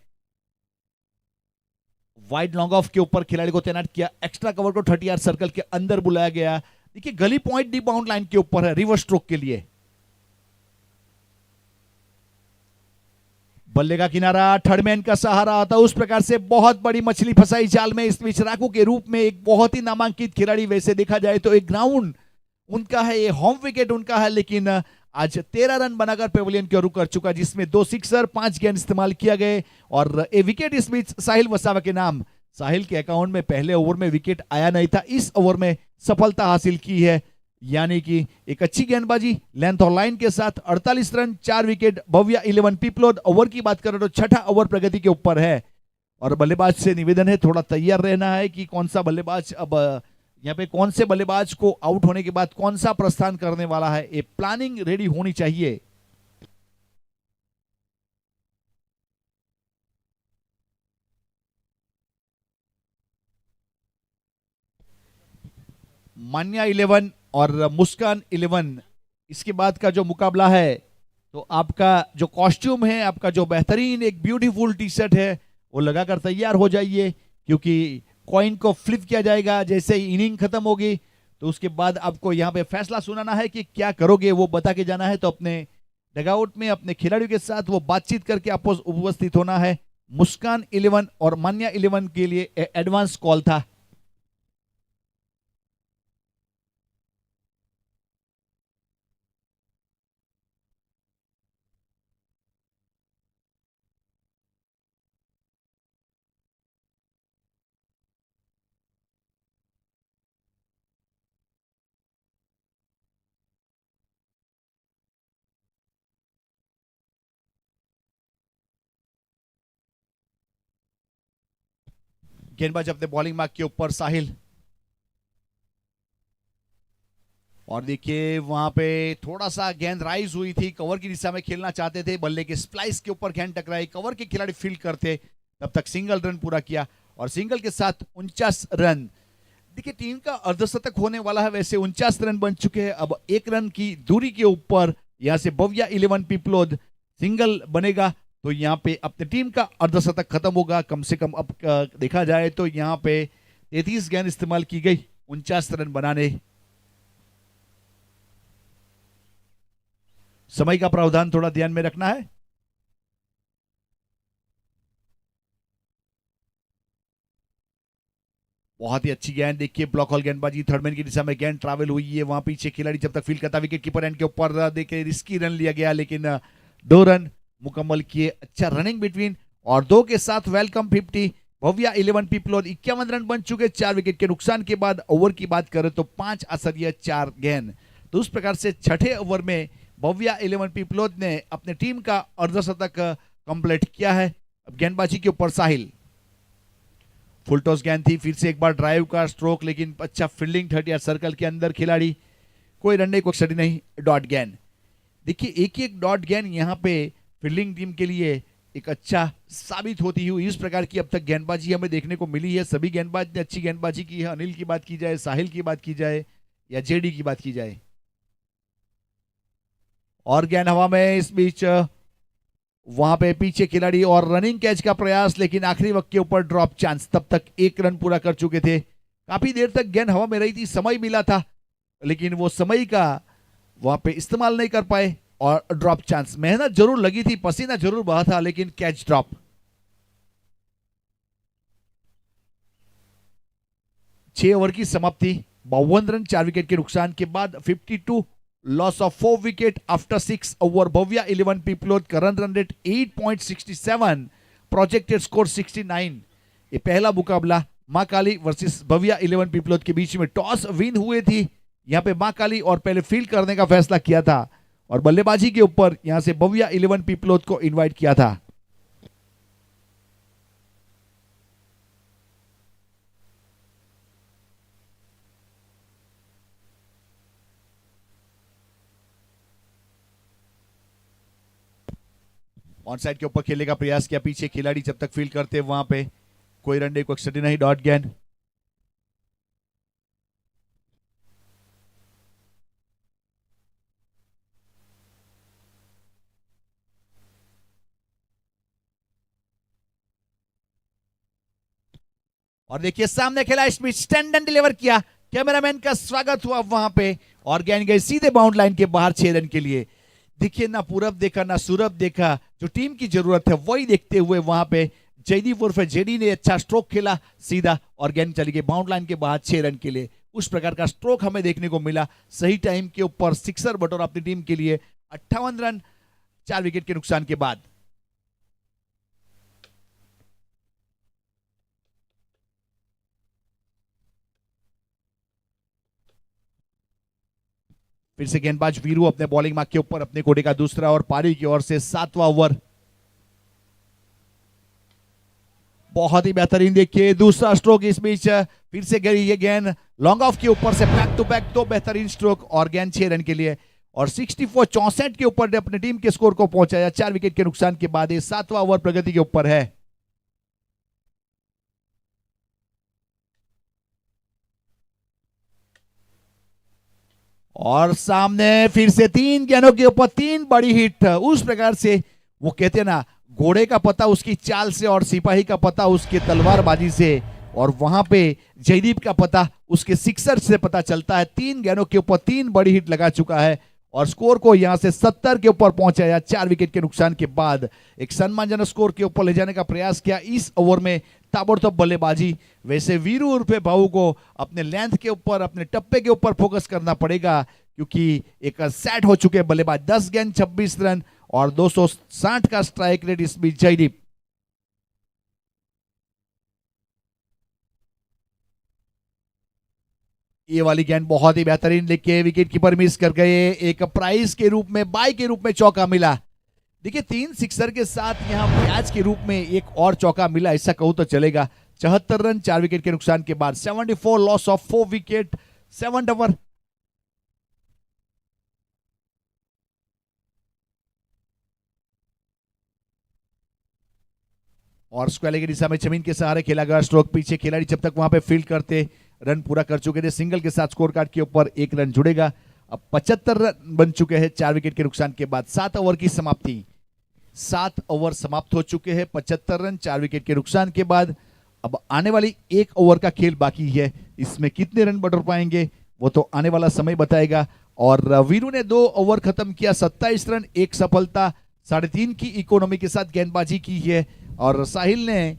वाइड लॉन्ग ऑफ के ऊपर खिलाड़ी को तैनात किया, एक्स्ट्रा कवर को 30 यार्ड सर्कल के अंदर बुलाया गया। देखिए गली पॉइंट डी बाउंड लाइन के ऊपर है रिवर्स स्ट्रोक के लिए। बल्ले का किनारा, थर्ड मैन का सहारा आता, उस प्रकार से बहुत बड़ी मछली फंसाई जाल में इस बीच राकू के रूप में एक बहुत ही नामांकित खिलाड़ी। वैसे देखा जाए तो एक ग्राउंड उनका है, ये होम विकेट उनका है, लेकिन आज 13 रन बनाकर पेविलियन की ओर कर चुका, जिसमें 2 सिक्सर 5 गेंद इस्तेमाल किया गए और ए विकेट इस बीच साहिल वसावा के नाम। साहिल के अकाउंट में पहले ओवर में विकेट आया नहीं था, इस ओवर में सफलता हासिल की है, यानी कि एक अच्छी गेंदबाजी लेंथ और लाइन के साथ 48 run 4 wicket Bhavya 11 Piplod. Over की बात करें तो छठा ओवर प्रगति के ऊपर है, और बल्लेबाज से निवेदन है थोड़ा तैयार रहना है कि कौन सा बल्लेबाज अब यहाँ पे कौन से बल्लेबाज को आउट होने के बाद कौन सा प्रस्थान करने वाला है, ये प्लानिंग रेडी होनी चाहिए। मान्या 11 और मुस्कान 11, इसके बाद का जो मुकाबला है तो आपका जो कॉस्ट्यूम है, आपका जो बेहतरीन एक ब्यूटीफुल टी शर्ट है वो लगाकर तैयार हो जाइए, क्योंकि कॉइन को फ्लिप किया जाएगा जैसे ही इनिंग खत्म होगी। तो उसके बाद आपको यहाँ पे फैसला सुनाना है कि क्या करोगे, वो बता के जाना है। तो अपने डगआउट में अपने खिलाड़ियों के साथ वो बातचीत करके आपको उपस्थित होना है। मुस्कान 11 और मान्या 11 के लिए एडवांस कॉल था। गेंदबाज अपने बॉलिंग मार्क के ऊपर साहिल, और देखिए वहां पे थोड़ा सा गेंद राइज हुई थी, कवर की दिशा में खेलना चाहते थे, बल्ले के स्प्लाइस के ऊपर गेंद टकराई, कवर के खिलाड़ी फील्ड करते, तब तक सिंगल रन पूरा किया और सिंगल के साथ 49 रन। देखिए टीम का अर्धशतक होने वाला है, वैसे 49 रन बन चुके हैं। अब 1 रन की दूरी के ऊपर यहां से भव्या 11 पिपलोद सिंगल बनेगा तो यहाँ पे अपनी टीम का अर्धशतक खत्म होगा कम से कम। अब देखा जाए तो यहाँ पे 33 गेंद इस्तेमाल की गई 49 रन बनाने। समय का प्रावधान थोड़ा ध्यान में रखना है। बहुत ही अच्छी गेंद, देखिए ब्लॉक हॉल गेंदबाजी, थर्ड मैन की दिशा में गेंद ट्रैवल हुई है, वहां पीछे खिलाड़ी जब तक फील्ड करता, विकेट कीपर एंड के ऊपर देखिए रिस्की रन लिया गया, लेकिन 2 रन मुकम्मल किए। अच्छा रनिंग बिटवीन, और 2 के साथ वेलकम 50। भव्या 11 पिपलोद 51 रन बन चुके 4 विकेट के नुकसान के बाद। ओवर की बात करें तो 5 असरिया 4 गेंद। तो उस प्रकार से छठे ओवर में भव्या 11 पिपलोद ने अपने टीम का अर्धशतक कंप्लीट किया है। अब गेंदबाजी के ऊपर साहिल, फुल टॉस गेंद थी, फिर से एक बार ड्राइव का स्ट्रोक, लेकिन अच्छा फील्डिंग 30 सर्कल के अंदर खिलाड़ी, कोई रन नहीं कोई क्षति नहीं, डॉट गेंद। देखिए एक एक डॉट गेंद यहाँ पे फील्डिंग टीम के लिए एक अच्छा साबित होती हुई इस प्रकार की अब तक गेंदबाजी हमें देखने को मिली है। सभी गेंदबाज ने अच्छी गेंदबाजी की है, अनिल की बात की जाए, साहिल की बात की जाए या जेडी की बात की जाए। और गेंद हवा में इस बीच वहां पे पीछे खिलाड़ी और रनिंग कैच का प्रयास, लेकिन आखिरी वक्त के ऊपर ड्रॉप चांस, तब तक 1 रन पूरा कर चुके थे। काफी देर तक गेंद हवा में रही थी, समय मिला था, लेकिन वो समय का वहां पे इस्तेमाल नहीं कर पाए और ड्रॉप चांस। मेहनत जरूर लगी थी, पसीना जरूर बहा था, लेकिन कैच ड्रॉप। 6 ओवर की समाप्ति, 52 रन 4 विकेट के नुकसान के बाद 52 loss of 4 wicket after 6 over. Bhavya 11 Piplod, current run rate 8.67, projected score 69। ये पहला मुकाबला मां काली वर्सेस भव्या 11 पीपलोद के बीच में टॉस विन हुए थी। यहां पे मां काली और पहले फील्ड करने का फैसला किया था और बल्लेबाजी के ऊपर यहां से भव्या 11 पीपलोद को इनवाइट किया था। ऑन साइड के ऊपर खेलने का प्रयास किया, पीछे खिलाड़ी जब तक फील्ड करते वहां पे कोई रन को एक्सटेंड नहीं, डॉट गेंद। और देखिए सामने खेला स्मिथ, स्टैंड डिलीवर किया, कैमरामैन का स्वागत हुआ वहां पे और गेंद गई सीधे बाउंड लाइन के बाहर 6 रन के लिए। देखिए ना पूरब देखा ना सूरब देखा, जो टीम की जरूरत है वही देखते हुए वहां पे जयदीप उर्फ जेडी ने अच्छा स्ट्रोक खेला सीधा और गेंद चली गई बाउंड लाइन के बाहर 6 रन के लिए। उस प्रकार का स्ट्रोक हमें देखने को मिला, सही टाइम के ऊपर सिक्सर बटोर अपनी टीम के लिए 58 रन 4 विकेट के नुकसान के बाद। फिर से गेंदबाज वीरू अपने बॉलिंग मार्क के ऊपर अपने कोटे का दूसरा और पारी की ओर से 7वां ओवर। बहुत ही बेहतरीन, देखिए दूसरा स्ट्रोक इस बीच फिर से गई ये गेंद लॉन्ग ऑफ के ऊपर से बैक टू बैक, तो बेहतरीन स्ट्रोक और गेंद 6 रन के लिए और 64 के ऊपर ने अपने टीम के स्कोर को पहुंचाया 4 विकेट के नुकसान के बाद। ये 7वां ओवर प्रगति के ऊपर है। और सामने फिर से 3 गेंदों के ऊपर 3 बड़ी हिट। उस प्रकार से वो कहते हैं ना, घोड़े का पता उसकी चाल से और सिपाही का पता उसके तलवारबाजी से, और वहां पे जयदीप का पता उसके सिक्सर से पता चलता है। 3 गेंदों के ऊपर 3 बड़ी हिट लगा चुका है और स्कोर को यहां से 70 के ऊपर पहुंचाया 4 विकेट के नुकसान के बाद। एक सम्मानजनक स्कोर के ऊपर ले जाने का प्रयास किया इस ओवर में, ताबड़तोड़ बल्लेबाजी। वैसे वीरू उर्फे भाऊ को अपने लेंथ के ऊपर अपने टप्पे के ऊपर फोकस करना पड़ेगा क्योंकि एक सेट हो चुके बल्लेबाज। 10 गेंद 26 रन और 260 का स्ट्राइक रेट इस बीच जयदीप। ये वाली गेंद बहुत ही बेहतरीन, लेके विकेट कीपर मिस कर गए। एक प्राइज के रूप में, बाय के रूप में चौका मिला। देखिए 3 सिक्सर के साथ यहां ब्याज के रूप में एक और चौका मिला, ऐसा कहूं तो चलेगा। 74 रन 4 विकेट के नुकसान के बाद। 74 लॉस ऑफ 4 विकेट 7 ओवर। और स्क्वाले की दिशा में जमीन के सहारे खेला गया स्ट्रोक, पीछे खिलाड़ी जब तक वहां पे फील्ड करते रन पूरा कर चुके थे। सिंगल के साथ स्कोर कार्ड के ऊपर 1 रन जुड़ेगा। अब 75 रन बन चुके हैं 4 विकेट के नुकसान के बाद। 7 ओवर की समाप्ति, 7 ओवर समाप्त हो चुके हैं 75 रन 4 विकेट के नुकसान के बाद। अब आने वाली 1 ओवर का खेल बाकी है, इसमें कितने रन बटोर पाएंगे वो तो आने वाला समय बताएगा। और वीरू ने 2 ओवर खत्म किया, 27 रन 1 सफलता, 3.5 की इकोनॉमी के साथ गेंदबाजी की है। और साहिल ने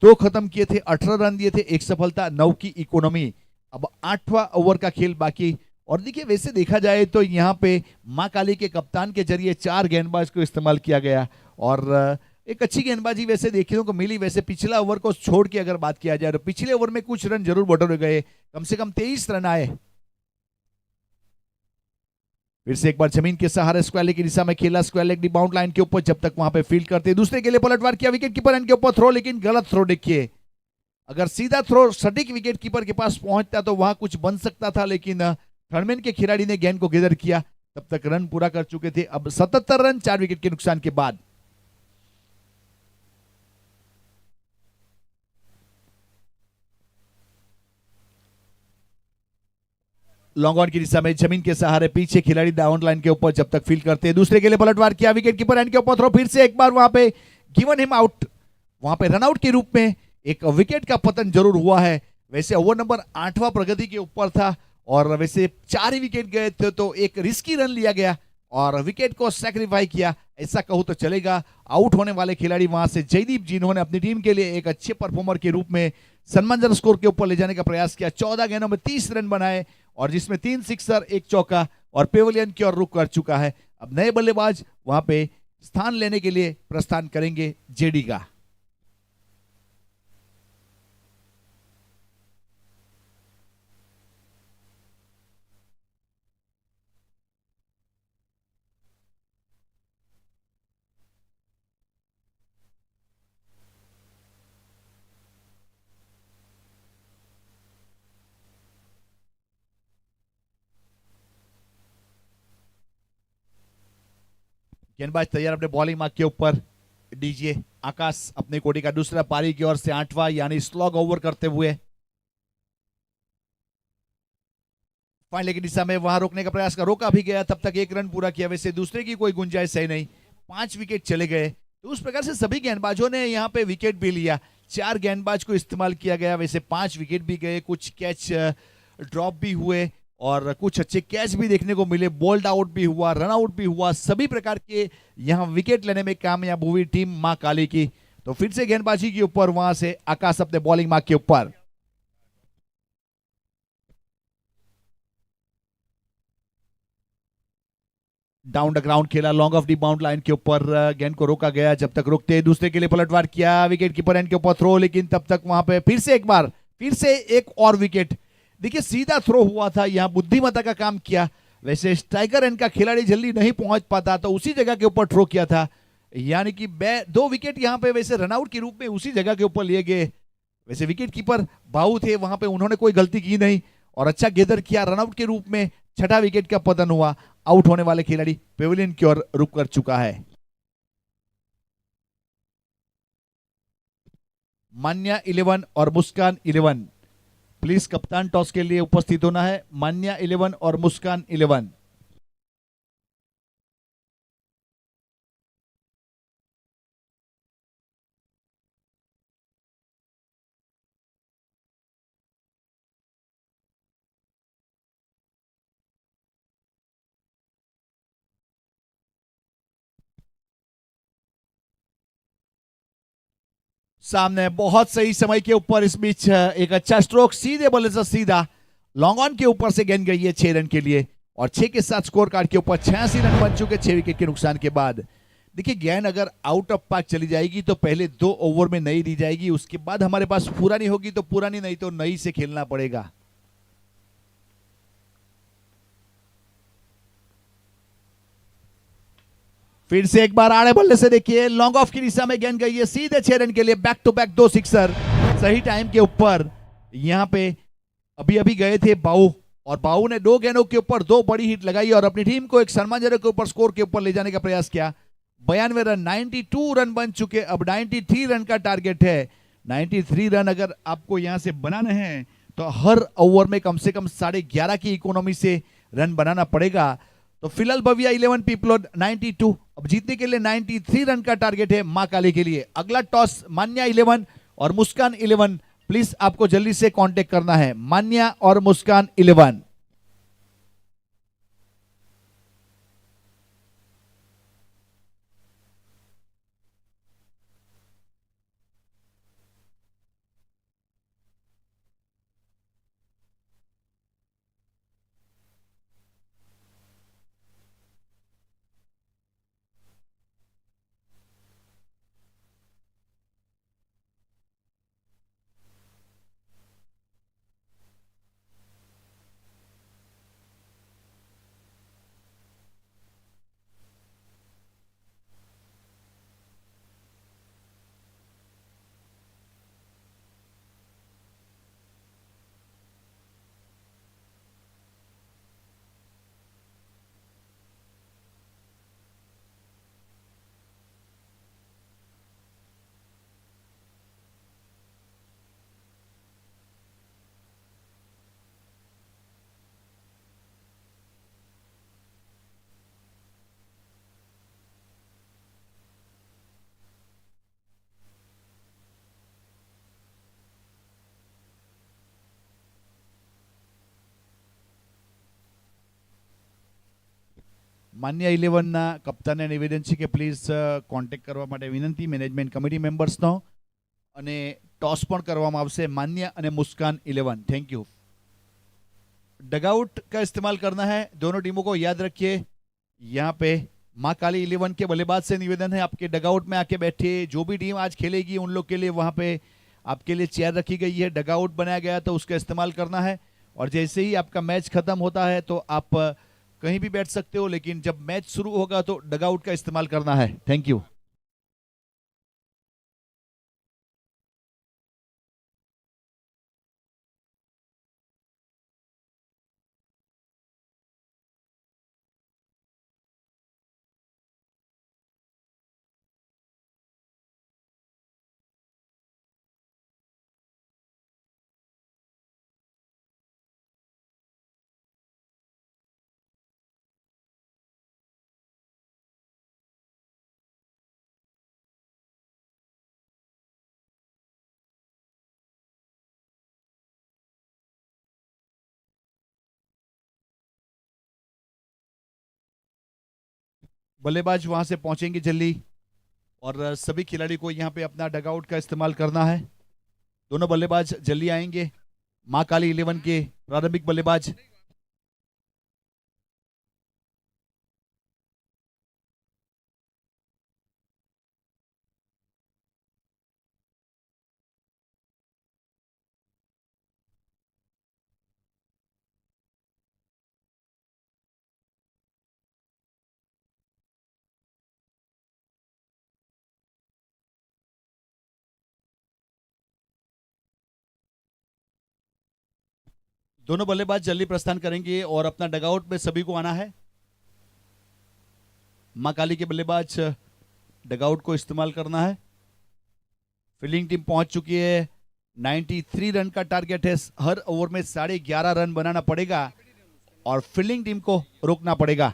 2 खत्म किए थे, 18 रन दिए थे, 1 सफलता, 9 की इकोनॉमी। अब 8वां ओवर का खेल बाकी। और देखिए वैसे देखा जाए तो यहाँ पे मां काली के कप्तान के जरिए 4 गेंदबाज को इस्तेमाल किया गया और एक अच्छी गेंदबाजी वैसे देखने को मिली। वैसे पिछला ओवर को छोड़ के अगर बात किया जाए तो पिछले ओवर में कुछ रन जरूर बटोरे गए, कम से कम 23 रन आए। फिर से एक बार जमीन के सहारे स्क्वायर की दिशा में खेला, स्क्वायर बाउंड लाइन के ऊपर जब तक वहां पे फील्ड करते। दूसरे के लिए पलटवार किया, विकेट कीपर के ऊपर थ्रो, लेकिन गलत थ्रो। देखिए अगर सीधा थ्रो सटीक विकेट कीपर के पास पहुंचता तो वहां कुछ बन सकता था, लेकिन थर्डमैन के खिलाड़ी ने गेंद को गैदर किया, तब तक रन पूरा कर चुके थे। अब 77 रन 4 विकेट के नुकसान के बाद। लॉन्ग ऑन की दिशा में जमीन के सहारे पीछे खिलाड़ी डाउन लाइन के ऊपर जब तक फील्ड करते हैं। दूसरे के लिए पलटवार किया, विकेट कीपर एंड के ऊपर थ्रो, फिर से एक बार वहां पे गिवन हिम आउट। वहां पे रनआउट के रूप में एक विकेट का पतन जरूर हुआ है। वैसे ओवर नंबर 8वां प्रगति के ऊपर था और वैसे 4 ही विकेट गए थे, तो एक रिस्की रन लिया गया और विकेट को सैक्रिफाई किया, ऐसा कहूं तो चलेगा। आउट होने वाले खिलाड़ी वहां से जयदीप, जिन्होंने अपनी टीम के लिए एक अच्छे परफॉर्मर के रूप में सम्मानजनक स्कोर के ऊपर ले जाने का प्रयास किया। 14 गेंदों में 30 रन बनाए और जिसमें 3 सिक्सर 1 चौका और पेविलियन की ओर रुख कर चुका है। अब नए बल्लेबाज वहां पे स्थान लेने के लिए प्रस्थान करेंगे जेडी का। गेंदबाज तैयार अपने बॉलिंग मार्क के ऊपर। डीजे आकाश अपने कोटी का दूसरा पारी की ओर से 8वां यानी स्लॉग ओवर करते हुए फाइनल की दिशा में वहां रोकने का प्रयास कर रोका भी गया, तब तक 1 रन पूरा किया। वैसे दूसरे की कोई गुंजाइश है नहीं, 5 विकेट चले गए। तो उस प्रकार से सभी गेंदबाजों ने यहाँ पे विकेट भी लिया। 4 गेंदबाज को इस्तेमाल किया गया। वैसे 5 विकेट भी गए, कुछ कैच ड्रॉप भी हुए और कुछ अच्छे कैच भी देखने को मिले। बोल्ड आउट भी हुआ, रन आउट भी हुआ, सभी प्रकार के यहाँ विकेट लेने में कामयाब हुई टीम मां काली की। तो फिर से गेंदबाजी के ऊपर वहां से आकाश अपने बॉलिंग मार्क के ऊपर। डाउन द ग्राउंड खेला, long of the bound line के ऊपर गेंद को रोका गया। जब तक रुकते दूसरे के लिए पलटवार किया, विकेट कीपर एंड के ऊपर थ्रो, लेकिन तब तक वहां पे फिर से एक बार फिर से एक और विकेट। देखिए सीधा थ्रो हुआ था, यहां बुद्धिमत्ता का काम किया। वैसे स्ट्राइकर एंड का खिलाड़ी जल्दी नहीं पहुंच पाता तो उसी जगह के ऊपर थ्रो किया था, यानी कि 2 विकेट यहां पे वैसे रनआउट के रूप में उसी जगह के ऊपर लिए गए। वैसे विकेट कीपर बाहू थे, वहां पे उन्होंने कोई गलती की नहीं और अच्छा गेदर किया। रनआउट के रूप में 6ठा विकेट का पतन हुआ। आउट होने वाले खिलाड़ी पेविलियन की ओर रुक कर चुका है। मान्या 11 और मुस्कान 11, प्लीज कप्तान टॉस के लिए उपस्थित होना है। मान्या 11 और मुस्कान 11। सामने बहुत सही समय के ऊपर इस बीच एक अच्छा स्ट्रोक, सीधे बल्ले से सीधा लॉन्ग ऑन के ऊपर से गेंद गई है 6 रन के लिए और 6 के साथ स्कोर कार्ड के ऊपर 86 रन बन चुके 6 विकेट के नुकसान के बाद। देखिए गेंद अगर आउट ऑफ पार्क चली जाएगी तो पहले 2 ओवर में नई दी जाएगी, उसके बाद हमारे पास पुरानी होगी तो पुरानी, नहीं तो नई से खेलना पड़ेगा। फिर से एक बार आड़े बल्ले से देखिए, लॉन्ग ऑफ की दिशा में गेंद गई है सीधे 6 रन के लिए। बैक टू बैक 2 सिक्सर सही टाइम के ऊपर। यहां पे अभी अभी गए थे बाऊ और बाऊ ने 2 गेंदों के ऊपर 2 बड़ी हिट लगाई और अपनी टीम को एक सम्मानजनक के ऊपर स्कोर के ऊपर ले जाने का प्रयास किया। 92 रन, 92 रन बन चुके। अब 93 रन का टारगेट है। 93 रन अगर आपको यहां से बनाने हैं तो हर ओवर में कम से कम 11.5 की इकोनॉमी से रन बनाना पड़ेगा। तो फिलहाल बविया 11 पीपल 92, अब जीतने के लिए 93 रन का टारगेट है मां काली के लिए। अगला टॉस मान्या 11 और मुस्कान 11, प्लीज आपको जल्दी से कांटेक्ट करना है। मान्या और मुस्कान 11। માન્ય 11 ના કપ્તાનને નિવેદન છે કે પ્લીઝ કોન્ટેક્ટ કરવા માટે વિનંતી મેનેજમેન્ટ કમિટી મેમ્બર્સનો અને ટોસ પણ કરવામાં આવશે માન્ય અને મુસ્કાન 11. Thank you. डगआउट का इस्तेमाल करना है दोनों टीमों को, याद रखिए. यहाँ पे माँ काली 11 के बल्लेबाज से निवेदन है आपके डगआउट में आके बैठिए. जो भी टीम आज खेलेगी उन लोग के लिए वहां पे आपके लिए चेयर रखी गई है, डगआउट बनाया गया तो उसका इस्तेमाल करना है. और जैसे ही आपका मैच खत्म होता है तो आप कहीं भी बैठ सकते हो, लेकिन जब मैच शुरू होगा तो डगआउट का इस्तेमाल करना है. Thank you. बल्लेबाज वहां से पहुंचेंगे जल्दी, और सभी खिलाड़ी को यहाँ पे अपना डगआउट का इस्तेमाल करना है. दोनों बल्लेबाज जल्दी आएंगे. माँ काली 11 के प्रारंभिक बल्लेबाज. दोनों बल्लेबाज जल्दी प्रस्थान करेंगे और अपना डगआउट में सभी को आना है. माँ काली के बल्लेबाज डगआउट को इस्तेमाल करना है. फील्डिंग टीम पहुंच चुकी है. 93 रन का टारगेट है. हर ओवर में 11.5 रन बनाना पड़ेगा और फील्डिंग टीम को रोकना पड़ेगा.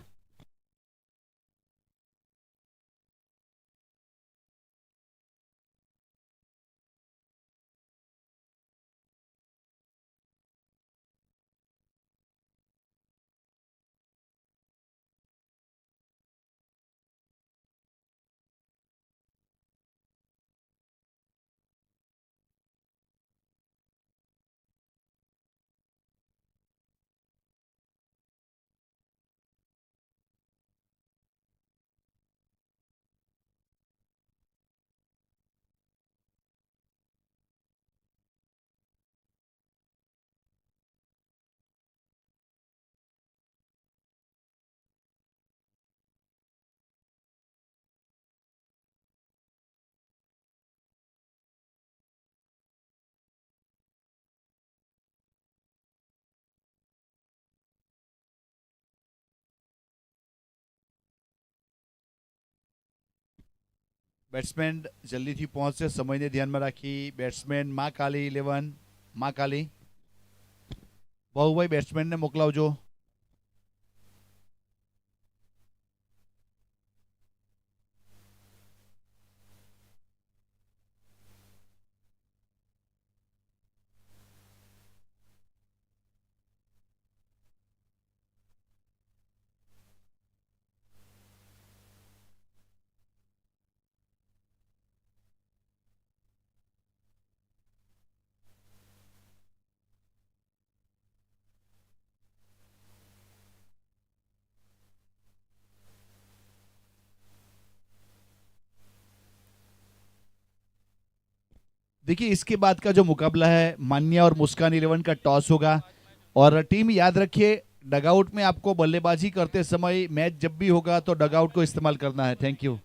બેટ્સમેન જલ્દીથી પહોંચશે, સમયને ધ્યાનમાં રાખી. બેટ્સમેન માં કાલી 11, માં કાલી ભાઉભાઈ બેટ્સમેનને મોકલાવજો. देखिए, इसके बाद का जो मुकाबला है मान्या और मुस्कान 11 का टॉस होगा. और टीम याद रखिए, डगआउट में आपको बल्लेबाजी करते समय मैच जब भी होगा तो डगआउट को इस्तेमाल करना है. Thank you.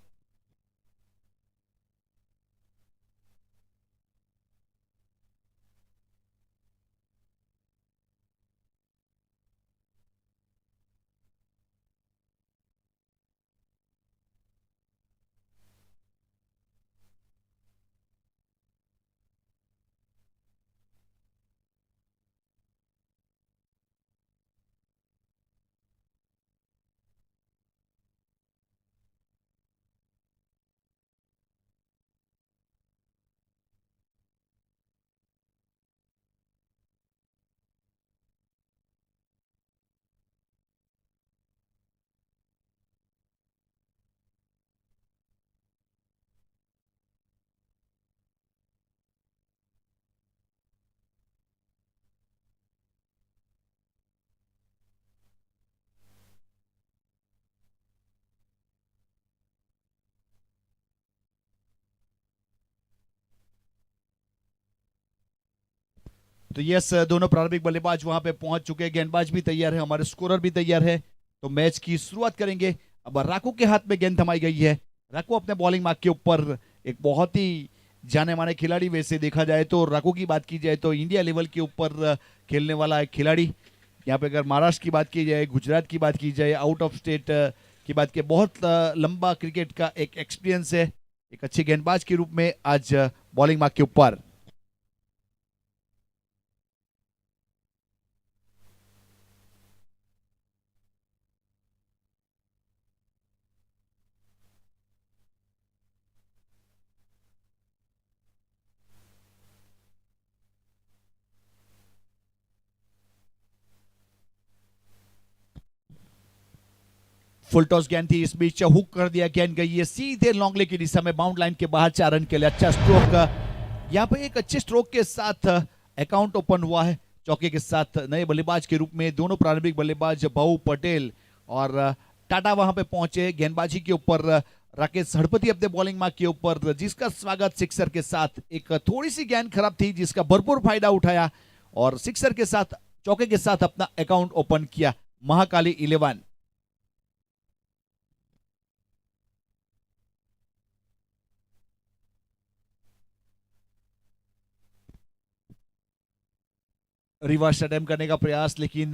तो यस, दोनों प्रारंभिक बल्लेबाज वहां पे पहुंच चुके हैं, गेंदबाज भी तैयार है, हमारे स्कोरर भी तैयार है। तो मैच की शुरुआत करेंगे। अब राकू के हाथ में गेंद थमाई गई है। राकू अपने बॉलिंग मार्क के ऊपर एक बहुत ही जाने माने खिलाड़ी, वैसे देखा जाए तो राकू की बात की जाए तो इंडिया लेवल के ऊपर खेलने वाला एक खिलाड़ी। यहाँ पे अगर महाराष्ट्र की बात की जाए, गुजरात की बात की जाए, आउट ऑफ स्टेट की बात की, बहुत लंबा क्रिकेट का एक एक्सपीरियंस है। एक अच्छे गेंदबाज के रूप में आज बॉलिंग मार्क के ऊपर। फुल टॉस गेंद थी, इस बीच हुक कर दिया, गेंद गई है सीधे लॉन्गले की दिशा में, बाउंड लाइन के बाहर, 4 रन के लिए अच्छा स्ट्रोक। यहाँ पे एक अच्छे स्ट्रोक के साथ अकाउंट ओपन हुआ है। चौके के साथ नए बल्लेबाज के रूप में दोनों प्रारंभिक बल्लेबाज भाऊ पटेल और टाटा वहां पे पहुंचे। गेंदबाजी के ऊपर राकेश हड़पति अपने बॉलिंग मार्क के ऊपर, जिसका स्वागत सिक्सर के साथ। एक थोड़ी सी गेंद खराब थी जिसका भरपूर फायदा उठाया और सिक्सर के साथ, चौके के साथ अपना अकाउंट ओपन किया महाकाली 11। रिवर्स अटेम्प्ट करने का प्रयास, लेकिन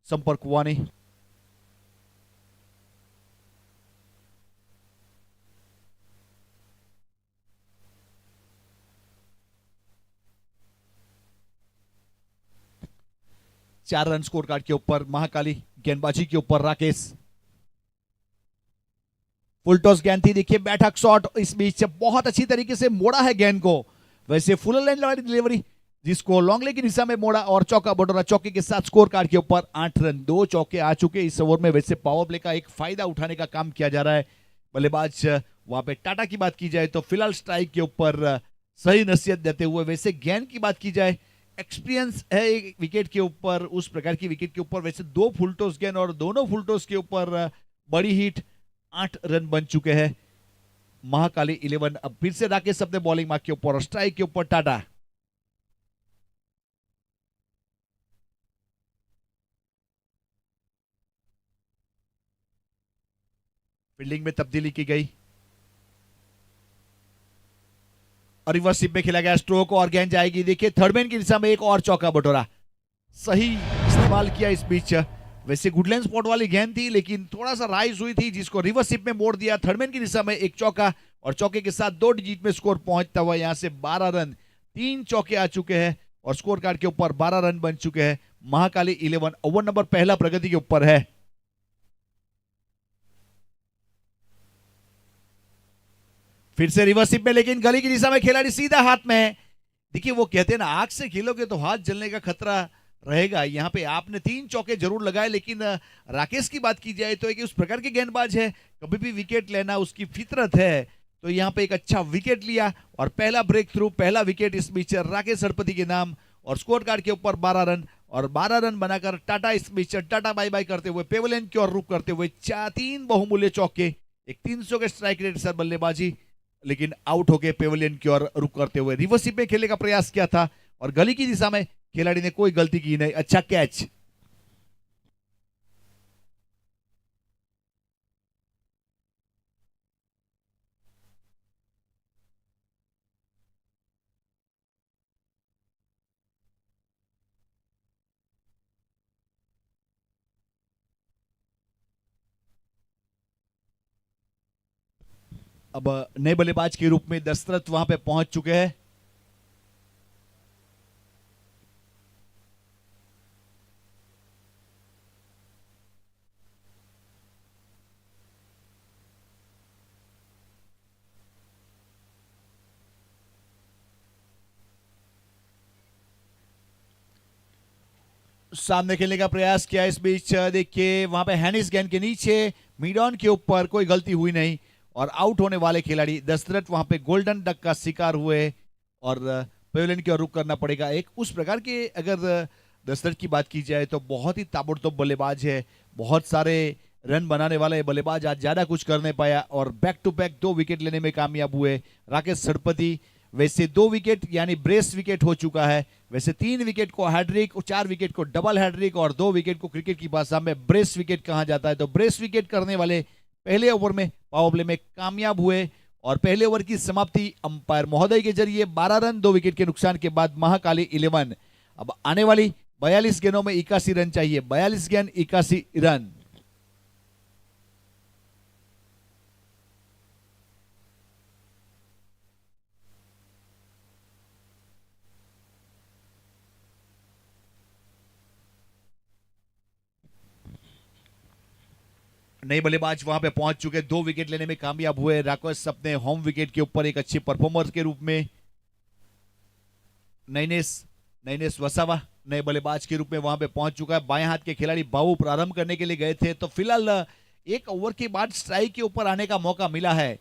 संपर्क हुआ नहीं। चार रन स्कोर कार्ड के ऊपर महाकाली, गेंदबाजी के ऊपर राकेश। फुल टॉस गेंद थी, देखिए बैठक शॉट, इस बीच बहुत अच्छी तरीके से मोड़ा है गेंद को, वैसे फुल लाइन वाली डिलीवरी जिसको लॉन्ग ले की दिशा में मोड़ा और चौका बटोरा। चौके के साथ स्कोर कार्ड के ऊपर 8 रन, 2 चौके आ चुके इस ओवर में। वैसे पावर प्ले का एक फायदा उठाने का काम किया जा रहा है। बल्लेबाज वहां पे टाटा की बात की जाए तो फिलहाल स्ट्राइक के ऊपर सही नसीहत देते हुए। वैसे गेंद की बात की जाए, एक्सपीरियंस है एक विकेट के ऊपर, उस प्रकार की विकेट के ऊपर। वैसे 2 फुल टॉस गेंद और दोनों फुल टॉस के ऊपर बड़ी हिट, 8 रन बन चुके हैं महाकाली 11। अब फिर से राकेश अपने बॉलिंग मार्क के ऊपर, स्ट्राइक के ऊपर टाटा। फील्डिंग में तब्दीली की गई और रिवर्सिप में खेला गया स्ट्रोक और गेंद जाएगी, देखिए थर्ड मैन की दिशा में एक और चौका बटोरा, सही इस्तेमाल किया इस बीच। वैसे गुडलैंड स्पॉट वाली गेंद थी लेकिन थोड़ा सा राइज हुई थी जिसको रिवर्सिप में मोड़ दिया। थर्ड मैन की दिशा में एक चौका और चौके के साथ 2 डिजिट में स्कोर पहुंचता हुआ यहां से 12 रन, 3 चौके आ चुके हैं और स्कोर कार्ड के ऊपर 12 रन बन चुके हैं। महाकाली 11 ओवर नंबर पहला प्रगति के ऊपर है। फिर से रिवर्सिप में, लेकिन गली की दिशा में खिलाड़ी सीधा हाथ में है। देखिए वो कहते हैं ना, आग से खेलोगे तो हाथ जलने का खतरा रहेगा। यहाँ पे आपने 3 चौके जरूर लगाए, लेकिन राकेश की बात की जाए तो एक उस प्रकार के गेंदबाज है, कभी भी विकेट लेना उसकी फितरत है। तो यहाँ पे एक अच्छा विकेट लिया और पहला ब्रेक थ्रू, पहला विकेट इस बीच राकेश हड़पति के नाम और स्कोर कार्ड के ऊपर 12 रन और 12 रन बनाकर टाटा इस बीच टाटा बाय बाय करते हुए पेवेलियन की ओर रुख करते हुए 3 बहुमूल्य चौके, एक 300 के स्ट्राइक रेट सर बल्लेबाजी, लेकिन आउट होके पेवेलियन की ओर रुक करते हुए रिवर्सिप में खेलने का प्रयास किया था और गली की दिशा में खिलाड़ी ने कोई गलती की नहीं। अच्छा कैच। अब नए बल्लेबाज के रूप में दशरथ वहां पे पहुंच चुके हैं। सामने खेलने का प्रयास किया, इस बीच देखिए वहां पे हैनिस गेंद के नीचे मिड ऑन के ऊपर कोई गलती हुई नहीं और आउट होने वाले खिलाड़ी दशरथ वहां पे गोल्डन डक का शिकार हुए और पेवेलियन की ओर रुख करना पड़ेगा। एक उस प्रकार के, अगर दशरथ की बात की जाए तो बहुत ही ताबड़तोड़ बल्लेबाज है, बहुत सारे रन बनाने वाले बल्लेबाज, आज ज्यादा कुछ कर नहीं पाया और बैक टू बैक 2 विकेट लेने में कामयाब हुए। राकेश हड़पति वैसे 2 विकेट यानी ब्रेस विकेट हो चुका है। वैसे 3 विकेट को हैट्रिक, 4 विकेट को डबल हैट्रिक और 2 विकेट को क्रिकेट की भाषा में ब्रेस विकेट कहा जाता है। तो ब्रेस विकेट करने वाले पहले ओवर में पावर प्ले में कामयाब हुए और पहले ओवर की समाप्ति अंपायर महोदय के जरिए 12 रन 2 विकेट के नुकसान के बाद महाकाली 11। अब आने वाली 42 गेंदों में 81 रन चाहिए। 42 गेंद 81 रन। नए बल्लेबाज वहां पे पहुंच चुके, 2 विकेट लेने में कामयाब हुए। राकेश अपने होम विकेट के ऊपर एक अच्छे परफॉर्मर के रूप में। नैनेश वसावा नए बल्लेबाज के रूप में वहां पे पहुंच चुका है। बाएं हाथ के खिलाड़ी बाबू प्रारंभ करने के लिए गए थे, तो फिलहाल एक ओवर के बाद स्ट्राइक के ऊपर आने का मौका मिला है।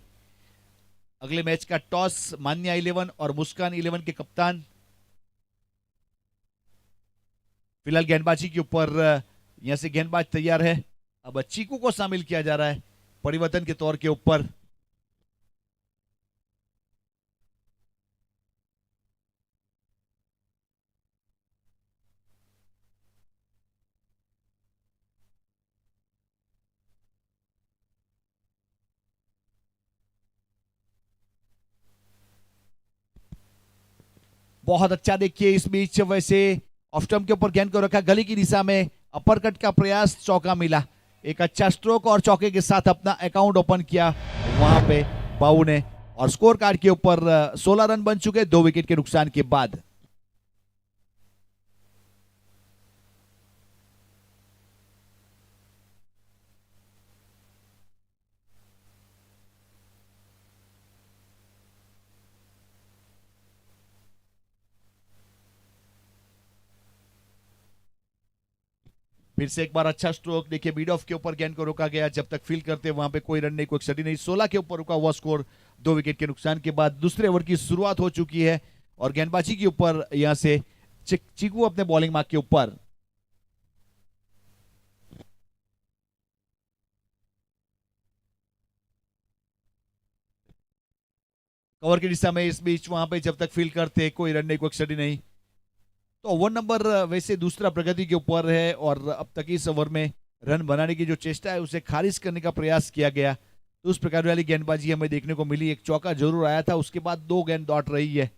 अगले मैच का टॉस मान्या 11 और मुस्कान 11 के कप्तान। फिलहाल गेंदबाजी के ऊपर यहां से गेंदबाज तैयार है। अब चीकू को शामिल किया जा रहा है परिवर्तन के तौर के ऊपर। बहुत अच्छा देखिए इस बीच वैसे ऑफ स्टंप के ऊपर गेंद को रखा, गली की दिशा में अपर कट का प्रयास, चौका मिला। एक अच्छा स्ट्रोक और चौके के साथ अपना अकाउंट ओपन किया वहां पे बाबू ने और स्कोर कार्ड के ऊपर 16 रन बन चुके 2 विकेट के नुकसान के बाद। फिर से एक बार अच्छा स्ट्रोक देखिए, बीड ऑफ के ऊपर गेंद को रोका गया, जब तक फील करते वहां पे कोई रन नहीं, कोई स्टडी नहीं। 16 के ऊपर रुका हुआ स्कोर 2 विकेट के नुकसान के बाद। दूसरे ओवर की शुरुआत हो चुकी है और गेंदबाजी के ऊपर यहां से चीकू अपने बॉलिंग मार्क के ऊपर। कवर की दिशा में इस बीच वहां पे जब तक फील करते कोई रन नहीं, कोई स्टडी नहीं। तो ओवर नंबर वैसे दूसरा प्रगति के ऊपर है और अब तक इस ओवर में रन बनाने की जो चेष्टा है उसे खारिज करने का प्रयास किया गया। तो उस प्रकार वाली गेंदबाजी हमें देखने को मिली। एक चौका जरूर आया था, उसके बाद 2 गेंद दौड़ रही है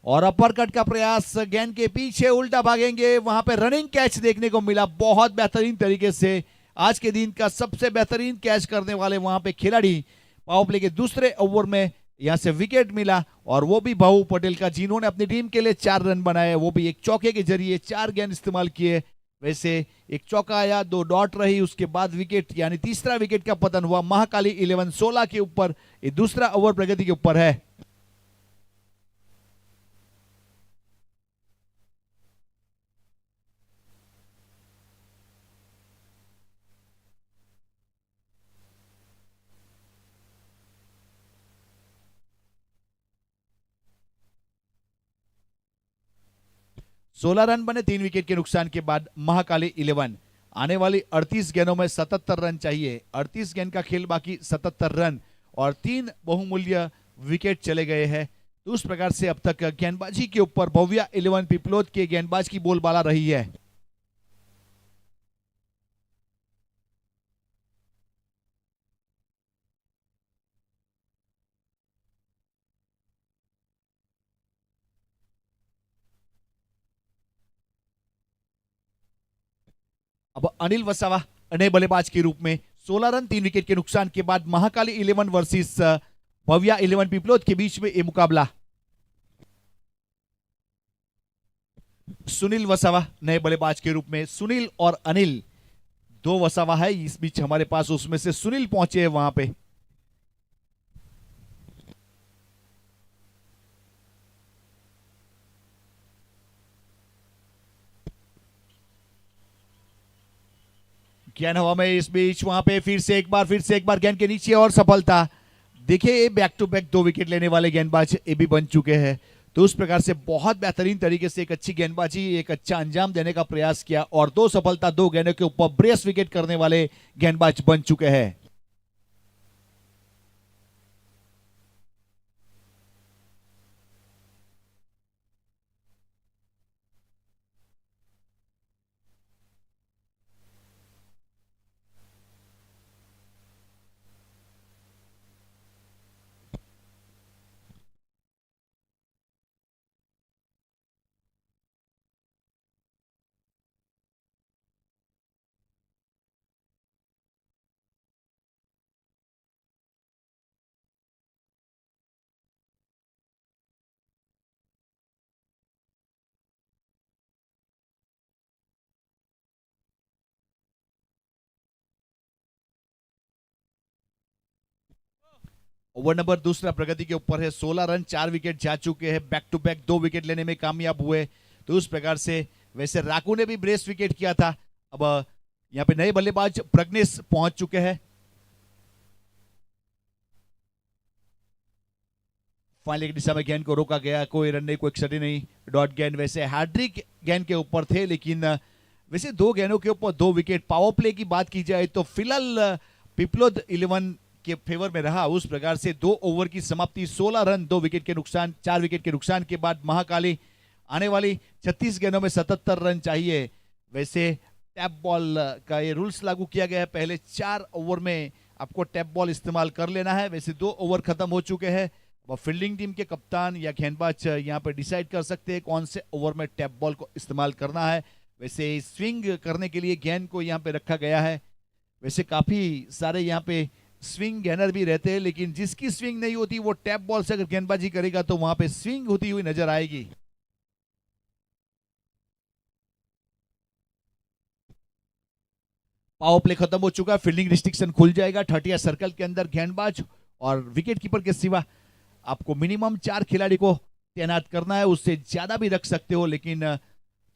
और अपर कट का प्रयास, गेंद के पीछे उल्टा भागेंगे, वहां पे रनिंग कैच देखने को मिला बहुत बेहतरीन तरीके से। आज के दिन का सबसे बेहतरीन कैच करने वाले वहां पे खिलाड़ी पावर प्ले के दूसरे ओवर में यहां से विकेट मिला और वो भी बाबू पटेल का, जिन्होंने अपनी टीम के लिए 4 रन बनाए, वो भी एक चौके के जरिए 4 गेंद इस्तेमाल किए। वैसे एक चौका आया, 2 डॉट रही, उसके बाद विकेट यानी तीसरा विकेट का पतन हुआ। महाकाली 11 16 के ऊपर, ये दूसरा ओवर प्रगति के ऊपर है। सोलह रन बने 3 विकेट के नुकसान के बाद महाकाली 11। आने वाली 38 गेंदों में 77 रन चाहिए। 38 गेंद का खेल बाकी, 77 रन और 3 बहुमूल्य विकेट चले गए हैं। तो उस प्रकार से अब तक गेंदबाजी के ऊपर भव्या 11 पिपलोद के गेंदबाज की बोलबाला रही है। अब अनिल वसावा नए बल्लेबाज के रूप में 16 रन 3 विकेट के नुकसान के बाद महाकाली 11 वर्सेस भव्या 11 पिपलोद के बीच में ये मुकाबला। सुनील वसावा नए बल्लेबाज के रूप में, सुनील और अनिल 2 वसावा है इस बीच हमारे पास, उसमें से सुनील पहुंचे हैं वहां पे। गेंद हवा में इस बीच वहां पे फिर से एक बार गेंद के नीचे और सफलता। देखिए बैक टू बैक 2 विकेट लेने वाले गेंदबाज ये भी बन चुके हैं। तो उस प्रकार से बहुत बेहतरीन तरीके से एक अच्छी गेंदबाजी, एक अच्छा अंजाम देने का प्रयास किया और 2 सफलता 2 गेंदों के ऊपर ब्रेस विकेट करने वाले गेंदबाज बन चुके हैं। ओवर नंबर दूसरा प्रगति के ऊपर है, 16 रन, 4 विकेट जा चुके हैं, बैक टू बैक 2 विकेट लेने में कामयाब हुए। तो उस प्रकार से वैसे राकू ने भी ब्रेस्ट विकेट किया था। अब यहाँ पे नए बल्लेबाज प्रज्ञेश पहुंच चुके हैं। फाइनल की दिशा में गेंद को रोका गया, कोई रन नहीं, कोई क्षति नहीं, डॉट गेंद। वैसे हैड्रिक गेंद के ऊपर थे, लेकिन वैसे 2 गेंदों के ऊपर 2 विकेट। पावर प्ले की बात की जाए तो फिलहाल पिपलोद 11 के फेवर में रहा। उस प्रकार से 2 ओवर की समाप्ति, 16 रन, 2 विकेट के नुकसान, 4 विकेट के नुकसान के बाद महाकाली आने वाली 36 गेंदों में 77 रन चाहिए। वैसे टैप बॉल का ये रूल्स लागू किया गया है, पहले 4 ओवर में आपको टैप बॉल इस्तेमाल कर लेना है। वैसे 2 ओवर खत्म हो चुके हैं। फील्डिंग टीम के कप्तान या गेंदबाज यहाँ पे डिसाइड कर सकते हैं कौन से ओवर में टैप बॉल को इस्तेमाल करना है। वैसे स्विंग करने के लिए गेंद को यहाँ पे रखा गया है। वैसे काफी सारे यहाँ पे स्विंग गेंदर भी रहते हैं, लेकिन जिसकी स्विंग नहीं होती वो टैप बॉल से अगर गेंदबाजी करेगा तो वहां पे स्विंग होती हुई नजर आएगी। पावर प्ले खत्म हो चुका है, फील्डिंग रिस्ट्रिक्शन खुल जाएगा। 30 सर्कल के अंदर गेंदबाज और विकेट कीपर के सिवा आपको मिनिमम 4 खिलाड़ी को तैनात करना है। उससे ज्यादा भी रख सकते हो, लेकिन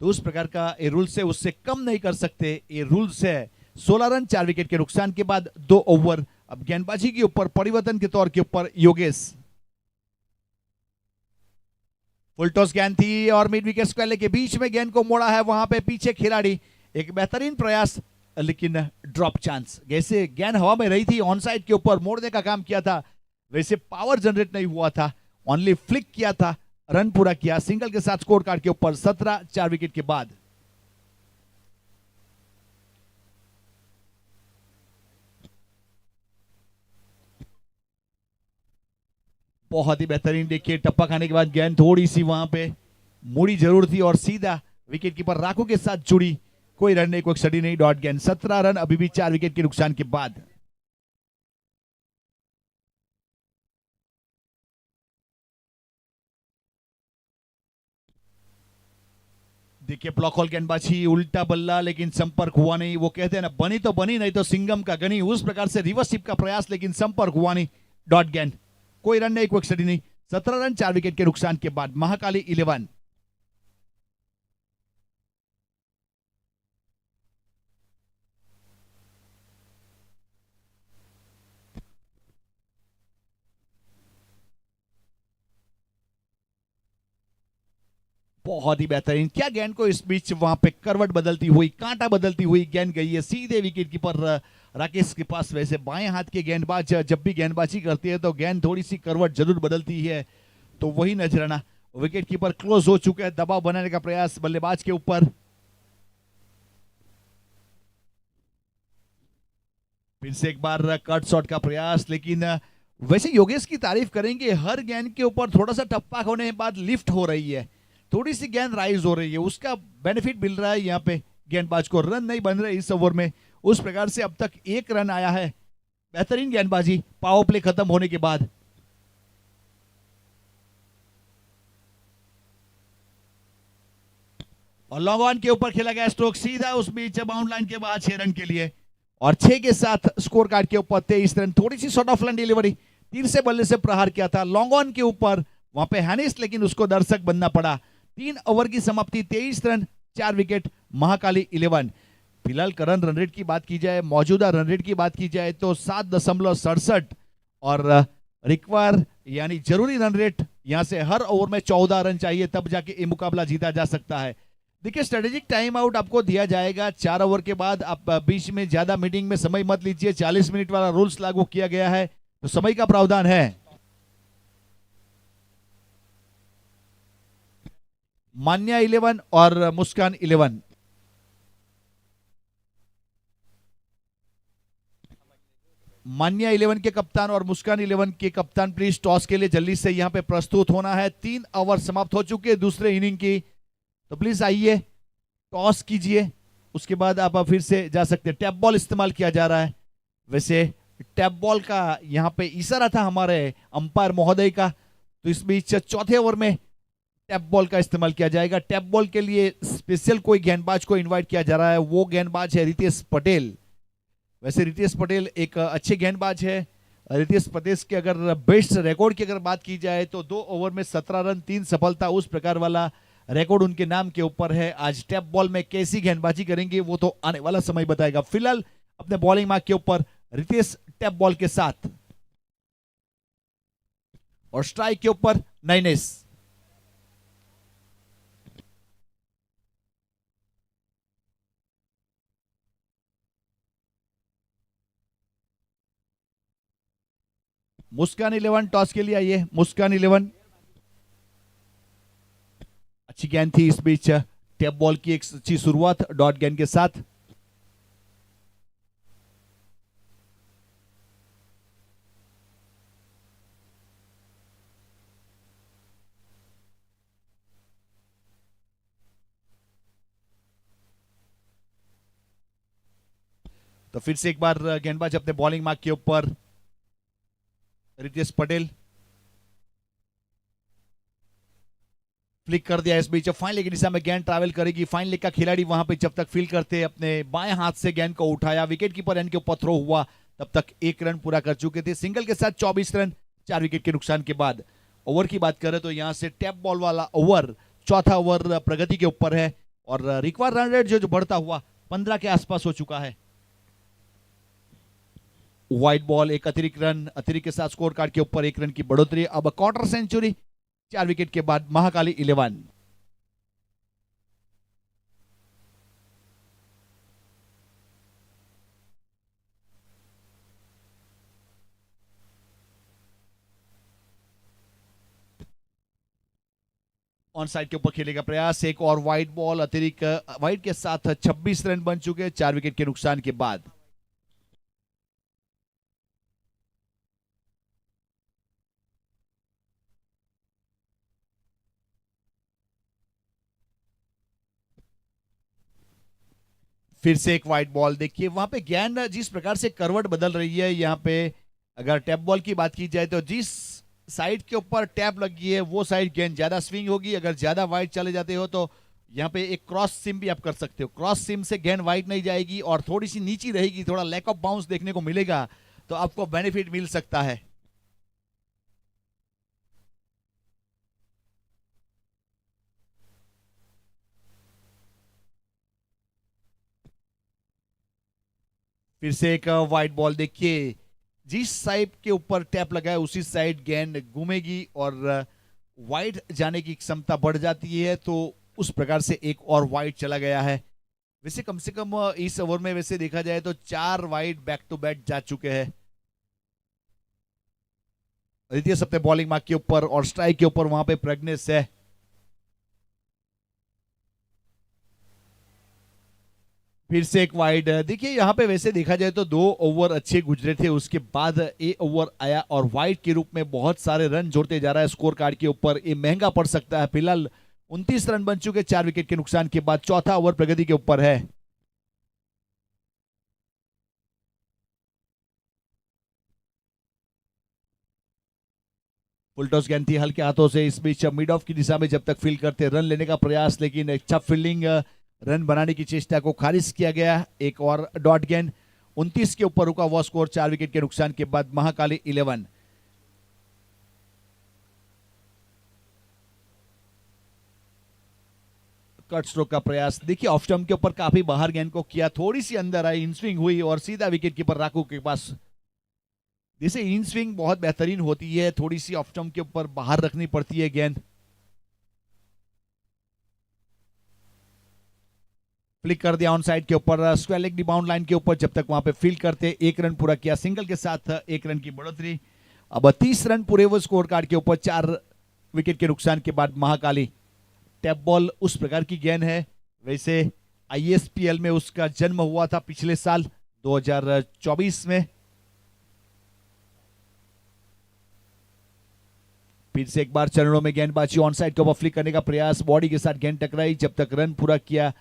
तो उस प्रकार का ये रूल्स है, उससे कम नहीं कर सकते। ये रूल्स है। 16 रन, 4 विकेट के नुकसान के बाद 2 ओवर। अब गेंदबाजी के ऊपर परिवर्तन के तौर के ऊपर योगेश। फुल टॉस गेंद थी और मिड विकेट स्क्वायर के बीच में गेंद को मोड़ा है, वहां पे पीछे खिलाड़ी। एक बेहतरीन प्रयास, लेकिन ड्रॉप चांस। जैसे गेंद हवा में रही थी, ऑन साइड के ऊपर मोड़ने का काम किया था। वैसे पावर जनरेट नहीं हुआ था, ओनली फ्लिक किया था, रन पूरा किया सिंगल के साथ स्कोर कार्ड के ऊपर 17, 4 विकेट के बाद। बहुत ही बेहतरीन, देखिए टप्पा खाने के बाद गेंद थोड़ी सी वहां पे मुड़ी जरूर थी और सीधा विकेट कीपर राखू के साथ जुड़ी। कोई रन नहीं, कोई क्षति नहीं, डॉट गेंद। 17 रन अभी भी 4 विकेट के नुकसान के बाद। देखिए ब्लॉक होल गेंदबाजी, उल्टा बल्ला, लेकिन संपर्क हुआ नहीं। वो कहते हैं ना, बनी तो बनी, नहीं तो सिंगम का गनी। उस प्रकार से रिवर्स शिप का प्रयास, लेकिन संपर्क हुआ नहीं, डॉट गेंद। कोई रन नहीं, कोई क्षति नहीं। 17 रन 4 विकेट के नुकसान के बाद महाकाली 11। बहुत ही बेहतरीन, क्या गेंद को इस बीच वहां पे करवट बदलती हुई, कांटा बदलती हुई गेंद गई है सीधे विकेट कीपर राकेश के पास। वैसे बाएं हाथ के गेंदबाज जब भी गेंदबाजी करती है तो गेंद थोड़ी सी करवट जरूर बदलती है, तो वही नजराना। विकेट कीपर क्लोज हो चुके हैं, दबाव बनाने का प्रयास बल्लेबाज के ऊपर। फिर से एक बार कट शॉट का प्रयास, लेकिन वैसे योगेश की तारीफ करेंगे, हर गेंद के ऊपर थोड़ा सा टप्पा होने के बाद लिफ्ट हो रही है, थोड़ी सी गेंद राइज हो रही है, उसका बेनिफिट मिल रहा है यहाँ पे गेंदबाज को। रन नहीं बन रहे इस ओवर में। उस प्रकार से अब तक 1 रन आया है। बेहतरीन गेंदबाजी पावर प्ले खत्म होने के बाद। और लॉन्ग ऑन के ऊपर खेला गया स्ट्रोक सीधा उस बीच बाउंड लाइन के बाद 6 रन के लिए, और 6 के साथ स्कोर कार्ड के ऊपर 23 रन। थोड़ी सी शॉर्ट ऑफ लाइन डिलीवरी, तीर से बल्ले से प्रहार किया था लॉन्ग ऑन के ऊपर, वहां पे हैनिस, लेकिन उसको दर्शक बनना पड़ा। 3 ओवर की समाप्ति, 23 रन 4 विकेट, महाकाली 11। फिलहाल करंट रन रेट की बात की जाए, मौजूदा रन रेट की बात की जाए तो 7.67, और रिक्वायर यानी जरूरी रन रेट यहां से हर ओवर में 14 रन चाहिए, तब जाके ये मुकाबला जीता जा सकता है। देखिए स्ट्रेटेजिक टाइम आउट आपको दिया जाएगा 4 ओवर के बाद। आप बीच में ज्यादा मीटिंग में समय मत लीजिए, 40 मिनट वाला रूल्स लागू किया गया है, तो समय का प्रावधान है। मान्या 11 और मुस्कान 11। मान्या 11 के कप्तान और मुस्कान 11 के कप्तान प्लीज टॉस के लिए जल्दी से यहां पे प्रस्तुत होना है। 3 ओवर समाप्त हो चुके हैं दूसरे इनिंग की, तो प्लीज आइए टॉस कीजिए, उसके बाद आप फिर से जा सकते हैं। टैप बॉल इस्तेमाल किया जा रहा है। वैसे टैप बॉल का यहां पे इशारा था हमारे अंपायर महोदय का, तो इस बीच 4थे ओवर में टैप बॉल का इस्तेमाल किया जाएगा। टैप बॉल के लिए स्पेशल कोई गेंदबाज को इनवाइट किया जा रहा है, वो गेंदबाज है रितेश पटेल। वैसे रितेश पटेल एक अच्छे गेंदबाज है, रितेश प्रदेश के अगर बेस्ट रिकॉर्ड की अगर बात की जाए तो 2 ओवर में 17 रन 3 सफलता, उस प्रकार वाला रिकॉर्ड उनके नाम के ऊपर है। आज टैप बॉल में कैसी गेंदबाजी करेंगे वो तो आने वाला समय बताएगा। फिलहाल अपने बॉलिंग मार्क के ऊपर रितेश टैप बॉल के साथ, और स्ट्राइक के ऊपर नाइनेस। मुस्कान 11 टॉस के लिए आई है। मुस्कान 11 अच्छी गेंद थी इस बीच, टैप बॉल की एक अच्छी शुरुआत डॉट गेंद के साथ। तो फिर से एक बार गेंदबाज अपने बॉलिंग मार्क के ऊपर रितेश पटेल, फ्लिक कर दिया इस बीच। फाइन लेग की दिशा में गेंद ट्रैवल करेगी। फाइन लेग का खिलाड़ी वहां पे जब तक फील करते अपने बाएं हाथ से गेंद को उठाया, विकेट कीपर एंड के ऊपर थ्रो हुआ, तब तक 1 रन पूरा कर चुके थे। सिंगल के साथ 24 रन 4 विकेट के नुकसान के बाद। ओवर की बात करें तो यहां से टैप बॉल वाला ओवर, चौथा ओवर प्रगति के ऊपर है, और रिक्वायर्ड रन रेट जो बढ़ता हुआ 15 के आसपास हो चुका है। व्हाइट बॉल, एक अतिरिक्त रन, अतिरिक्त के साथ स्कोर कार्ड के ऊपर 1 रन की बढ़ोतरी। अब क्वार्टर सेंचुरी 4 विकेट के बाद महाकाली 11। ऑन साइड के ऊपर खेलने का प्रयास, एक और व्हाइट बॉल, अतिरिक्त व्हाइट के साथ 26 रन बन चुके 4 विकेट के नुकसान के बाद। फिर से एक व्हाइट बॉल, देखिए वहां पे गेंद जिस प्रकार से करवट बदल रही है। यहाँ पे अगर टैप बॉल की बात की जाए तो जिस साइड के ऊपर टैप लगी है वो साइड गेंद ज्यादा स्विंग होगी। अगर ज्यादा वाइड चले जाते हो तो यहाँ पे एक क्रॉस सिम भी आप कर सकते हो। क्रॉस सिम से गेंद वाइड नहीं जाएगी और थोड़ी सी नीची रहेगी, थोड़ा लैक ऑफ बाउंस देखने को मिलेगा, तो आपको बेनिफिट मिल सकता है। फिर से एक वाइट बॉल, देखिए जिस साइड के ऊपर टैप लगा है उसी साइड गेंद घूमेगी और वाइड जाने की क्षमता बढ़ जाती है, तो उस प्रकार से एक और वाइड चला गया है। वैसे कम से कम इस ओवर में वैसे देखा जाए तो 4 वाइड बैक टू बैक जा चुके हैं। द्वितीय अपने बॉलिंग मार्क के ऊपर और स्ट्राइक के ऊपर वहां पे प्रज्ञेश है। फिर से एक वाइड, देखिए यहाँ पे वैसे देखा जाए तो 2 ओवर अच्छे गुजरे थे, उसके बाद ए ओवर आया और वाइड के रूप में बहुत सारे रन जोड़ते जा रहा है स्कोर कार्ड के ऊपर। ये महंगा पड़ सकता है। फिलहाल 29 रन बन चुके 4 विकेट के नुकसान के बाद। चौथा ओवर प्रगति के ऊपर है। फुल टॉस गेंद थी हल्के हाथों से, इस बीच मिड ऑफ की दिशा में जब तक फील्ड करते रन लेने का प्रयास, लेकिन अच्छा फील्डिंग, रन बनाने की चेष्टा को खारिज किया गया। एक और डॉट गेंद 29 के ऊपर रुका हुआ स्कोर 4 विकेट के नुकसान के बाद। महाकाली 11। कट स्ट्रोक का प्रयास, देखिए ऑफ स्टंप के ऊपर काफी बाहर गेंद को किया, थोड़ी सी अंदर आई, इन स्विंग हुई और सीधा विकेट कीपर राकू के पास। जैसे इन स्विंग बहुत बेहतरीन होती है, थोड़ी सी ऑफ स्टंप के ऊपर बाहर रखनी पड़ती है गेंद। फ्लिक कर दिया ऑन साइड के ऊपर, स्क्वायर लेग बाउंड लाइन के ऊपर जब तक वहां पे फील्ड करते 1 रन पूरा किया। सिंगल के साथ 1 रन की बढ़ोतरी। अब 30 रन पूरे वो स्कोर कार्ड के ऊपर 4 विकेट के नुकसान के बाद। महाकाली टैप बॉल उस प्रकार की गेंद है, वैसे आईएसपीएल में उसका जन्म हुआ था पिछले साल 2024 में। फिर से एक बार चरणों में गेंदबाजी, ऑन साइड के ऊपर फ्लिक करने का प्रयास, बॉडी के साथ गेंद टकराई, जब तक रन पूरा किया।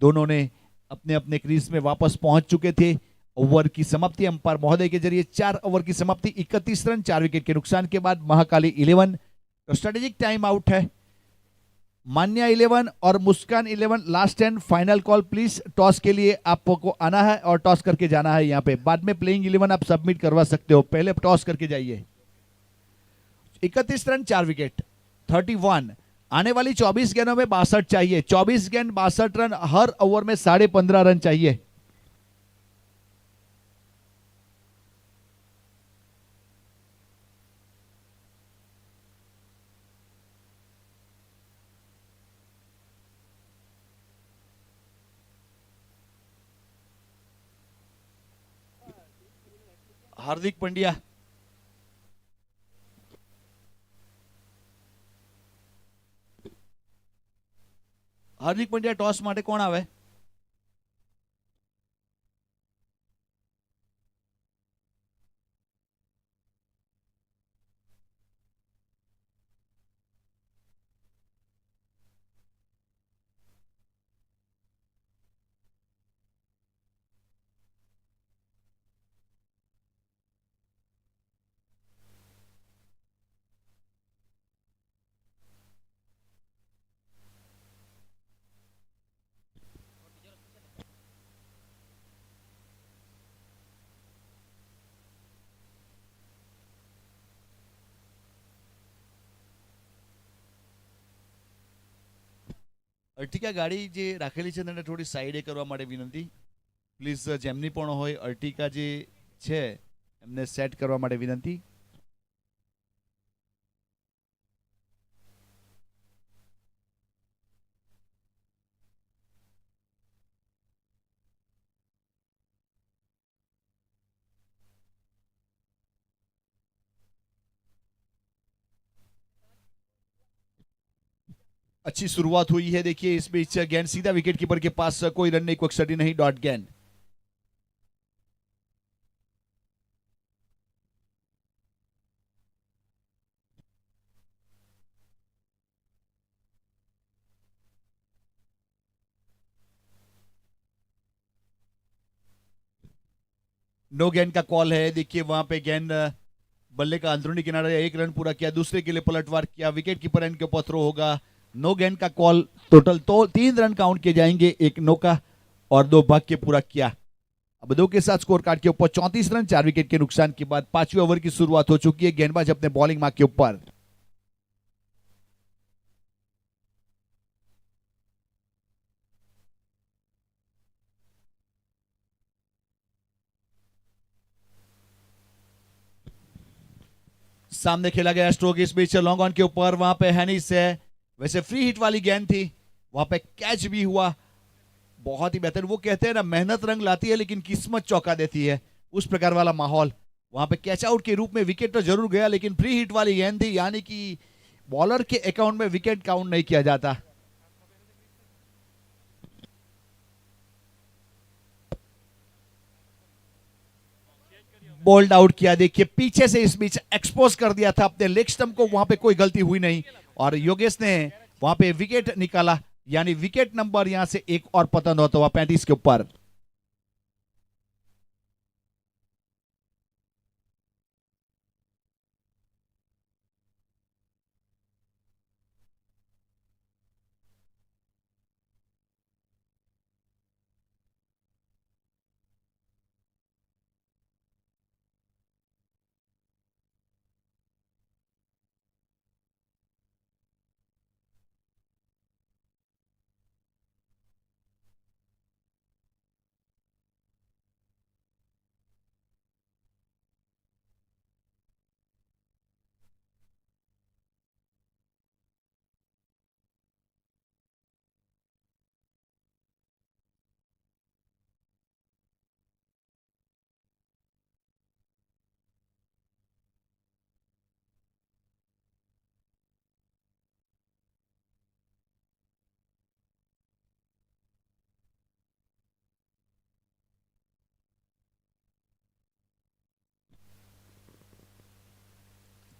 दोनों ने अपने अपने क्रीज में वापस पहुंच चुके थे। ओवर की समाप्ति अंपायर महोदय के जरिए 4 ओवर की समाप्ति, 31 रन 4 विकेट के नुकसान के बाद। महाकाली 11 तो स्ट्रेटेजिक टाइम आउट है। मान्या 11 और मुस्कान 11 last and final call please. Toss के लिए आपको आना है और टॉस करके जाना है। यहाँ पे बाद में प्लेइंग 11 आप सबमिट करवा सकते हो, पहले टॉस करके जाइए। 31 रन 4 विकेट 31। आने वाली 24 गेंदों में 62 चाहिए। 24 गेंद 62 रन, हर ओवर में 15.5 रन चाहिए। हार्दिक पंड्या, હાર્દિક પંડ્યા ટોસ માટે કોણ આવે? અર્ટિકા ગાડી જે રાખેલી છે તેને થોડી સાઈડે કરવા માટે વિનંતી પ્લીઝ। જેમની પણ હોય અર્ટિકા જે છે એમને સેટ કરવા માટે વિનંતી। अच्छी शुरुआत हुई है, देखिए इस बीच गेंद सीधा विकेट कीपर के पास, कोई रन नहीं, कोई एक्सट्रा नहीं, डॉट गेंद। नो गेंद का कॉल है। देखिए वहां पे गेंद बल्ले का अंदरूनी किनारा, एक रन पूरा किया, दूसरे के लिए पलटवार किया, विकेट कीपर एंड के ऊपर थ्रो होगा। नो गेंद का कॉल, टोटल तो 3 रन काउंट किए जाएंगे, एक नो का और 2 भाग के पूरा किया। अब 2 के साथ स्कोर कार्ड के ऊपर 34 रन 4 विकेट के नुकसान के बाद 5वें ओवर की शुरुआत हो चुकी है। गेंदबाज अपने बॉलिंग मार्क के ऊपर। सामने खेला गया स्ट्रोक इस बीच लॉन्ग ऑन के ऊपर, वहां पे हैनिस है, वैसे फ्री हिट वाली गेंद थी, वहां पे कैच भी हुआ, बहुत ही बेहतर। वो कहते हैं ना मेहनत रंग लाती है लेकिन किस्मत चौंका देती है, उस प्रकार वाला माहौल। वहां पे कैच आउट के रूप में विकेट तो जरूर गया लेकिन फ्री हिट वाली गेंद थी, यानी कि बॉलर के अकाउंट में विकेट काउंट नहीं किया जाता। बोल्ड आउट किया, देखिए पीछे से इस बीच एक्सपोज कर दिया था अपने लेग स्टंप को, वहां पे कोई गलती हुई नहीं और योगेश ने वहां पे विकेट निकाला, यानी विकेट नंबर यहां से एक और पतन होता हुआ 35 के ऊपर।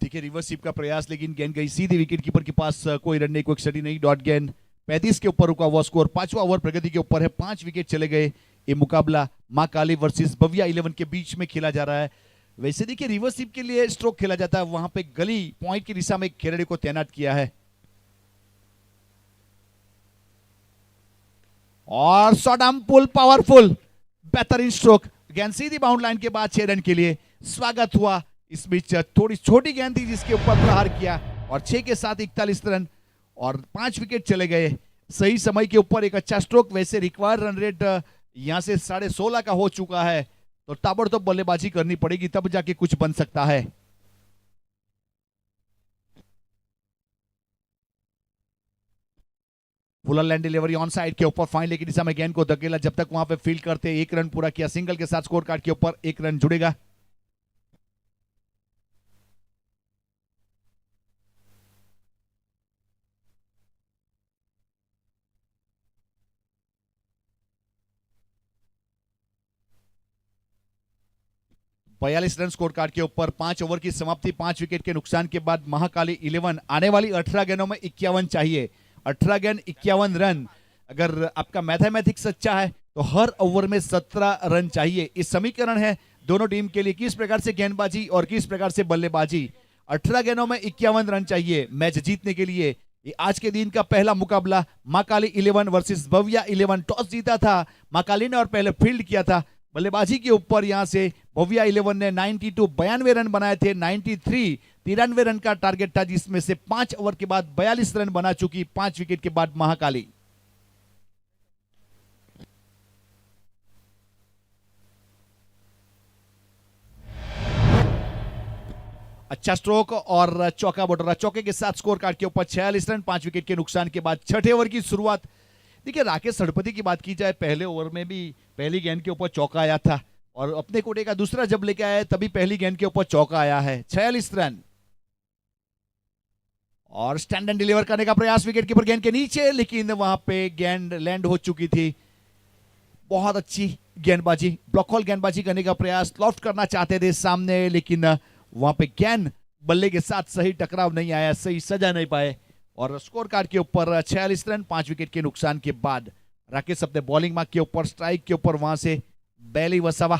ठीक है, रिवर्स स्वीप का प्रयास लेकिन गेंद गई सीधी विकेट कीपर के पास, कोई रन नहीं, कोई एक्सट्रा नहीं, डॉट गेंद। 35 के ऊपर रुका हुआ स्कोर, 5वां ओवर प्रगति के ऊपर है, 5 विकेट चले गए। ये मुकाबला मां काली वर्सेस भव्या 11 के बीच में खेला जा रहा है। वैसे देखिए रिवर्स स्वीप के लिए स्ट्रोक खेला जाता है, वहां पे गली पॉइंट की दिशा में एक खिलाड़ी को तैनात किया है। और शॉट आर्म पुल पावरफुल, बेहतरीन स्ट्रोक। गेंद सीधी बाउंड लाइन के बाद 6 रन के लिए स्वागत हुआ। इस बीच थोड़ी छोटी गेंद थी जिसके ऊपर प्रहार किया और 6 के साथ 41 रन और 5 विकेट चले गए। सही समय के ऊपर एक अच्छा स्ट्रोक। वैसे रिक्वायर्ड रन रेट यहां से 16.5 का हो चुका है, तो ताबड़तोड़ बल्लेबाजी करनी पड़ेगी तब जाके कुछ बन सकता है। Fuller land delivery on side के ऊपर फाइन की दिशा में गेंद को धकेला। जब तक वहां पे फील्ड करते 1 रन पूरा किया, सिंगल के साथ स्कोर कार्ड के ऊपर 1 रन जुड़ेगा। बयालीस रन स्कोर कार्ड के ऊपर 5 ओवर की समाप्ति, 5 विकेट के नुकसान के बाद महाकाली 11 आने वाली 18 गेंदों में 51 चाहिए। 18 गेंद 51 रन। अगर आपका मैथमेटिक्स अच्छा है तो हर ओवर में 17 रन चाहिए। इस समीकरण है दोनों टीम के लिए, किस प्रकार से गेंदबाजी और किस प्रकार से बल्लेबाजी। 18 गेंदों में 51 रन चाहिए मैच जीतने के लिए। ये आज के दिन का पहला मुकाबला महाकाली 11 वर्सेस भव्या 11। टॉस जीता था महाकाली ने और पहले फील्ड किया था। बल्लेबाजी के ऊपर यहां से भव्या 11 ने 92 92 रन बनाए थे। 93 93 रन का टारगेट था, जिसमें से 5 ओवर के बाद 42 रन बना चुकी 5 विकेट के बाद महाकाली। अच्छा स्ट्रोक और चौका बटोरा। चौके के साथ स्कोर कार्ड के ऊपर 46 रन, 5 विकेट के नुकसान के बाद छठे ओवर की शुरुआत। देखिए राकेश सड़पति की बात की जाए, पहले ओवर में भी पहली गेंद के ऊपर चौका आया था और अपने कोटे का दूसरा जब लेके आया तभी पहली गेंद के ऊपर चौका आया है। 46 रन और स्टैंड एंड डिलीवर करने का प्रयास विकेट कीपर गेंद के नीचे, लेकिन वहां पे गेंद लैंड हो चुकी थी। बहुत अच्छी गेंदबाजी, ब्लॉक हॉल गेंदबाजी करने का प्रयास, लॉफ्ट करना चाहते थे सामने, लेकिन वहां पे गेंद बल्ले के साथ सही टकराव नहीं आया, सही सजा नहीं पाए और स्कोर कार्ड के ऊपर 46 रन 5 विकेट के नुकसान के बाद राकेश अपने बॉलिंग मार्क के ऊपर स्ट्राइक के ऊपर वहां से बैली वसावा।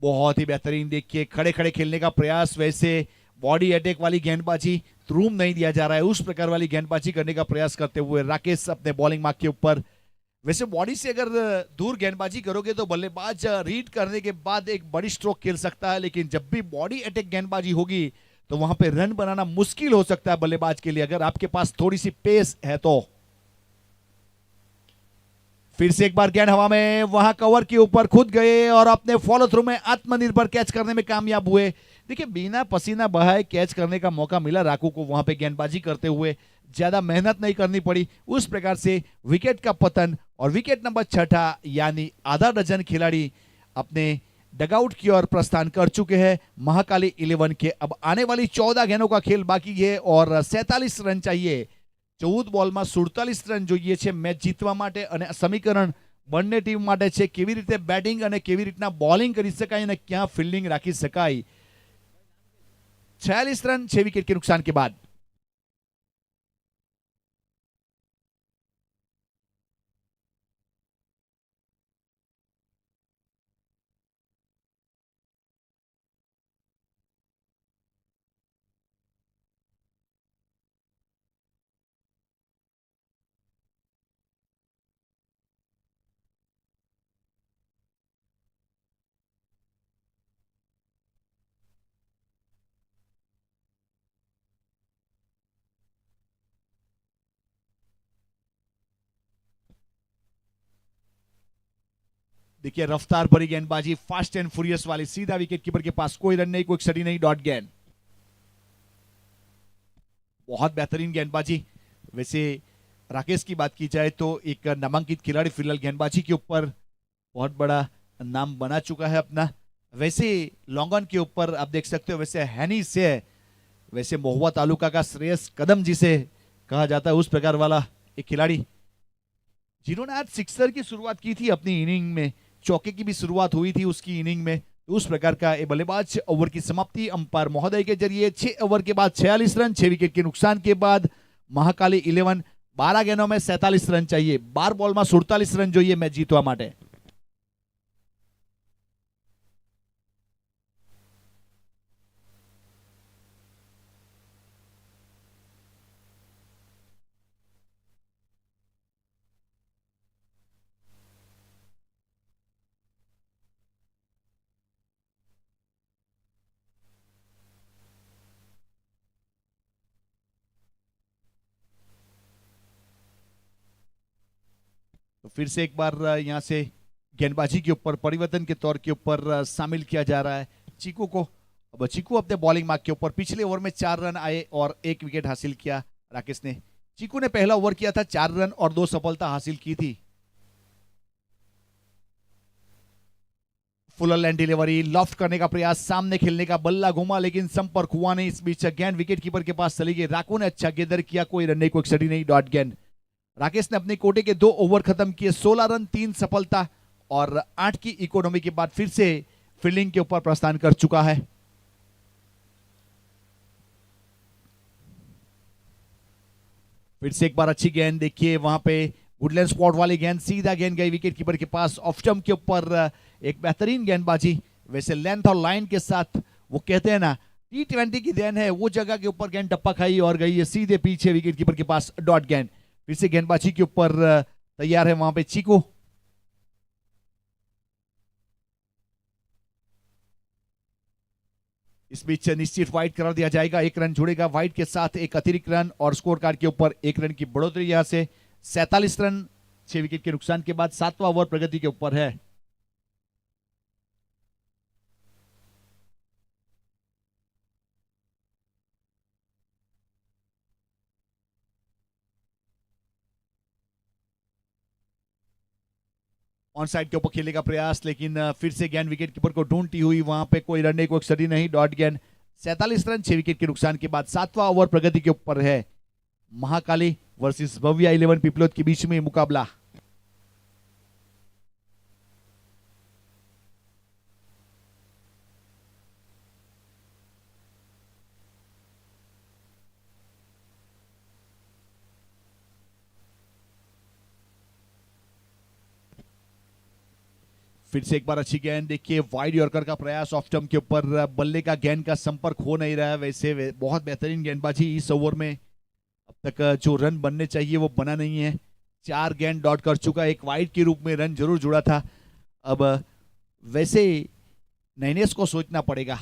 बहुत ही बेहतरीन, देखिए खड़े खड़े खेलने का प्रयास। वैसे बॉडी अटैक वाली गेंदबाजी, रूम नहीं दिया जा रहा है, उस प्रकार वाली गेंदबाजी करने का प्रयास करते हुए राकेश अपने बॉलिंग मार्क के ऊपर। वैसे बॉडी से अगर दूर गेंदबाजी करोगे तो बल्लेबाज रीड करने के बाद एक बड़ी स्ट्रोक खेल सकता है, लेकिन जब भी बॉडी अटैक गेंदबाजी होगी तो वहां पे रन बनाना मुश्किल हो सकता है बल्लेबाज के लिए, अगर आपके पास थोड़ी सी पेस है तो। फिर से एक बार गेंद हवा में, वहां कवर के ऊपर खुद गए और अपने फॉलो थ्रू में आत्मनिर्भर कैच करने में कामयाब हुए। देखिए बिना पसीना बहाए कैच करने का मौका मिला राकू को वहां पे गेंदबाजी करते हुए, ज्यादा मेहनत नहीं करनी पड़ी। उस प्रकार से विकेट का पतन और विकेट नंबर 6 यानी आधा डजन खिलाड़ी अपने डगआउट की ओर प्रस्थान कर चुके हैं महाकाली 11 के। अब आने वाली 14 गेंदों का खेल बाकी है और 47 रन चाहिए। 14 બોલમાં 47 રન જોઈએ છે મેચ જીતવા માટે, અને સમીકરણ બંને ટીમ માટે છે કેવી રીતે બેટિંગ અને કેવી રીતના બોલિંગ કરી શકાય અને ક્યાં ફિલ્ડિંગ રાખી શકાય। 46 રન 6 વિકેટ के नुकसान के बाद। देखिए रफ्तार भरी गेंदबाजी, फास्ट एंड फ्यूरियस वाली, सीधा विकेट कीपर के पास कोई रन नहीं, कोई सड़ी नहीं, डॉट गेंद। बहुत बेहतरीन गेंदबाजी। वैसे राकेश की बात की जाए तो एक नामांकित खिलाड़ी फिलहाल गेंदबाजी के ऊपर बहुत बड़ा नाम बना चुका है अपना। वैसे लॉन्ग ऑन के ऊपर आप देख सकते हो, वैसे हैनी से, वैसे महुआ तालुका का श्रेयस कदम जिसे कहा जाता है, उस प्रकार वाला एक खिलाड़ी जिन्होंने आज सिक्सर की शुरुआत की थी अपनी इनिंग में, चौके की भी शुरुआत हुई थी उसकी इनिंग में। उस प्रकार का एक बल्लेबाज। ओवर की समाप्ति अंपायर महोदय के जरिए 6 ओवर के बाद 46 रन 6 विकेट के नुकसान के बाद महाकाली 11 12 गेंदों में 47 रन चाहिए। 12 બોલમાં 47 રન જોઈએ મેચ જીતવા માટે। तो फिर से एक बार यहाँ से गेंदबाजी के ऊपर परिवर्तन के तौर के ऊपर शामिल किया जा रहा है चीकू को। अब चीकू अपने बॉलिंग मार्क के ऊपर पिछले ओवर में 4 रन आए और 1 विकेट हासिल किया राकेश ने। चीकू ने पहला ओवर किया था, 4 रन और 2 सफलता हासिल की थी। फुल लैंड डिलीवरी, लॉफ्ट करने का प्रयास, सामने खेलने का बल्ला घुमा लेकिन संपर्क हुआ नहीं। इस बीच गेंद विकेट कीपर के पास चली गई। राकू ने अच्छा गेंदर किया, कोई रन नहीं, कोई सड़ी नहीं, डॉट गेंद। राकेश ने अपने कोटे के 2 ओवर खत्म किए, 16 रन 3 सफलता और 8 की इकोनॉमी के बाद फिर से फील्डिंग के ऊपर प्रस्थान कर चुका है। फिर से एक बार अच्छी गेंद, देखिए वहां पे वुडलैंड स्पॉट वाली गेंद, सीधा गेंद गई विकेट कीपर के पास। ऑफ स्टंप के ऊपर एक बेहतरीन गेंदबाजी, वैसे लेंथ और लाइन के साथ, वो कहते हैं ना T20 की देन है, वो जगह के ऊपर गेंद टप्पा खाई और गई है सीधे पीछे विकेट कीपर के पास, डॉट गेंद। फिर से गेंदबाजी के ऊपर तैयार है वहां पे चीकू। इस बीच निश्चित वाइड करार दिया जाएगा, 1 रन जुड़ेगा वाइड के साथ, एक अतिरिक्त रन और स्कोर कार्ड के ऊपर 1 रन की बढ़ोतरी। यहां से 47 रन 6 विकेट के नुकसान के बाद 7वां ओवर प्रगति के ऊपर है। ऑन साइड के ऊपर खेलने का प्रयास, लेकिन फिर से गेंद विकेट कीपर को ढूंढती हुई, वहां पे कोई रन नहीं, कोई सदी नहीं, डॉट गेंद। 47 रन 6 विकेट के नुकसान के बाद 7वां ओवर प्रगति के ऊपर है। महाकाली वर्सेस भव्या 11 पिपलोद के बीच में मुकाबला। फिर से एक बार अच्छी गेंद, देखिए वाइड यॉर्कर का प्रयास, ऑफ स्टंप के ऊपर बल्ले का गेंद का संपर्क हो नहीं रहा है। वैसे बहुत बेहतरीन गेंदबाजी इस ओवर में, अब तक जो रन बनने चाहिए वो बना नहीं है। 4 गेंद डॉट कर चुका, एक वाइड के रूप में रन जरूर जुड़ा था। अब वैसे नैनेस को सोचना पड़ेगा।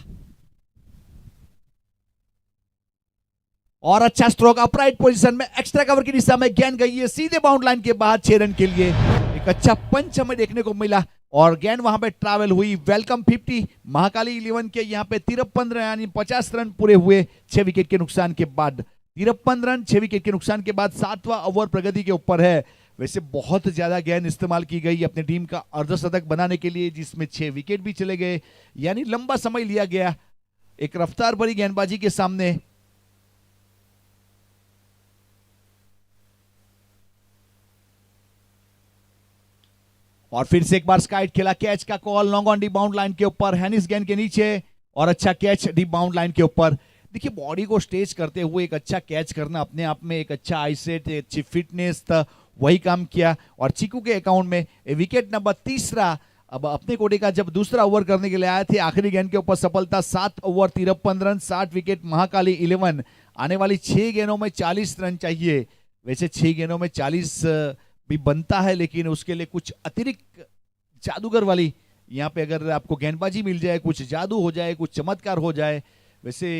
और अच्छा स्ट्रोक, अपराइट पोजीशन में एक्स्ट्रा कवर की दिशा में गेंद गई है सीधे बाउंड लाइन के बाद 6 रन के लिए। एक अच्छा पंच हमें देखने को मिला और गेंद वहां पे ट्रैवल हुई। वेलकम 50 महाकाली 11 के यहाँ पे 53 रन यानी 50 रन पूरे हुए 6 विकेट के नुकसान के बाद। 53 रन 6 विकेट के नुकसान के बाद 7वां ओवर प्रगति के ऊपर है। वैसे बहुत ज्यादा गेंद इस्तेमाल की गई अपने टीम का अर्धशतक बनाने के लिए, जिसमें 6 विकेट भी चले गए, यानी लंबा समय लिया गया एक रफ्तार भरी गेंदबाजी के सामने। और फिर से एक बार स्काइट खेला, कैच का call, long on D bound line के ऊपर, हैनिस गेंद के नीचे और अच्छा कैच डी बाउंड लाइन के ऊपर। देखिए बॉडी को स्टेज करते हुए एक अच्छा कैच करना अपने आप में एक अच्छा आईसेट, अच्छी फिटनेस था, वही काम किया। और चीकू के अकाउंट में विकेट नंबर 3 अब अपने कोटे का जब दूसरा ओवर करने के लिए आए थे, आखिरी गेंद के ऊपर सफलता। 7 ओवर 53 रन 60 विकेट महाकाली 11। आने वाली 6 गेंदों में 40 रन चाहिए। वैसे 6 गेंदों में 40 भी बनता है, लेकिन उसके लिए कुछ अतिरिक्त जादूगर वाली यहाँ पे अगर आपको गेंदबाजी मिल जाए, कुछ जादू हो जाए, कुछ चमत्कार हो जाए। वैसे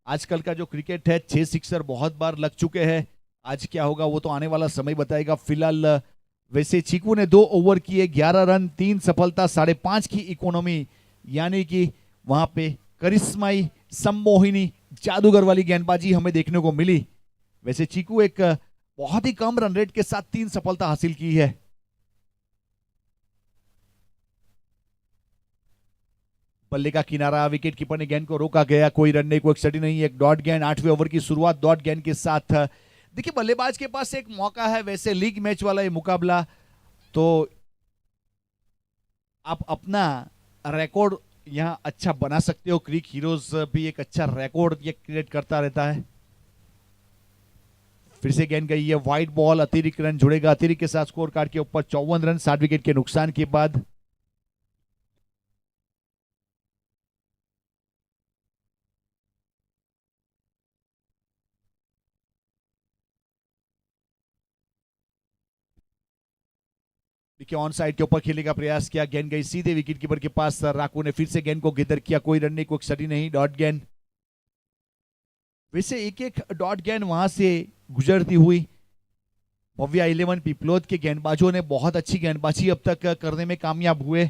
आजकल का जो क्रिकेट है 6 सिक्सर बहुत बार लग चुके हैं, आज क्या होगा वो तो आने वाला समय बताएगा। फिलहाल वैसे चीकू ने 2 ओवर किए, 11 रन 3 सफलता, 5.5 की इकोनॉमी, यानी कि वहां पे करिश्माई सम्मोहिनी जादूगर वाली गेंदबाजी हमें देखने को मिली। वैसे चीकू एक बहुत ही कम रन रेट के साथ 3 सफलता हासिल की है। बल्ले का किनारा, विकेट कीपर ने गेंद को रोका गया, कोई रन नहीं, कोई सटी नहीं, एक डॉट गेंद। 8वें ओवर की शुरुआत डॉट गेंद के साथ। देखिए बल्लेबाज के पास एक मौका है, वैसे लीग मैच वाला ये मुकाबला, तो आप अपना रिकॉर्ड यहां अच्छा बना सकते हो। क्रिक हीरोज भी एक अच्छा रिकॉर्ड ये क्रिएट करता रहता है। फिर से गेंद गई है वाइड बॉल, अतिरिक्त रन जुड़ेगा, अतिरिक्त के साथ स्कोर कार्ड के ऊपर 54 रन 60 विकेट के नुकसान के बाद। देखिए ऑन साइड के ऊपर खेलने का प्रयास किया, गेंद गई सीधे विकेट कीपर के पास। राकू ने फिर से गेंद को गिदर किया, कोई रन नहीं, कोई सटी नहीं, डॉट गेंद। वैसे एक एक डॉट गेंद वहां से गुजरती हुई भव्या 11 पिपलोद के गेंदबाजों ने बहुत अच्छी गेंदबाजी अब तक करने में कामयाब हुए।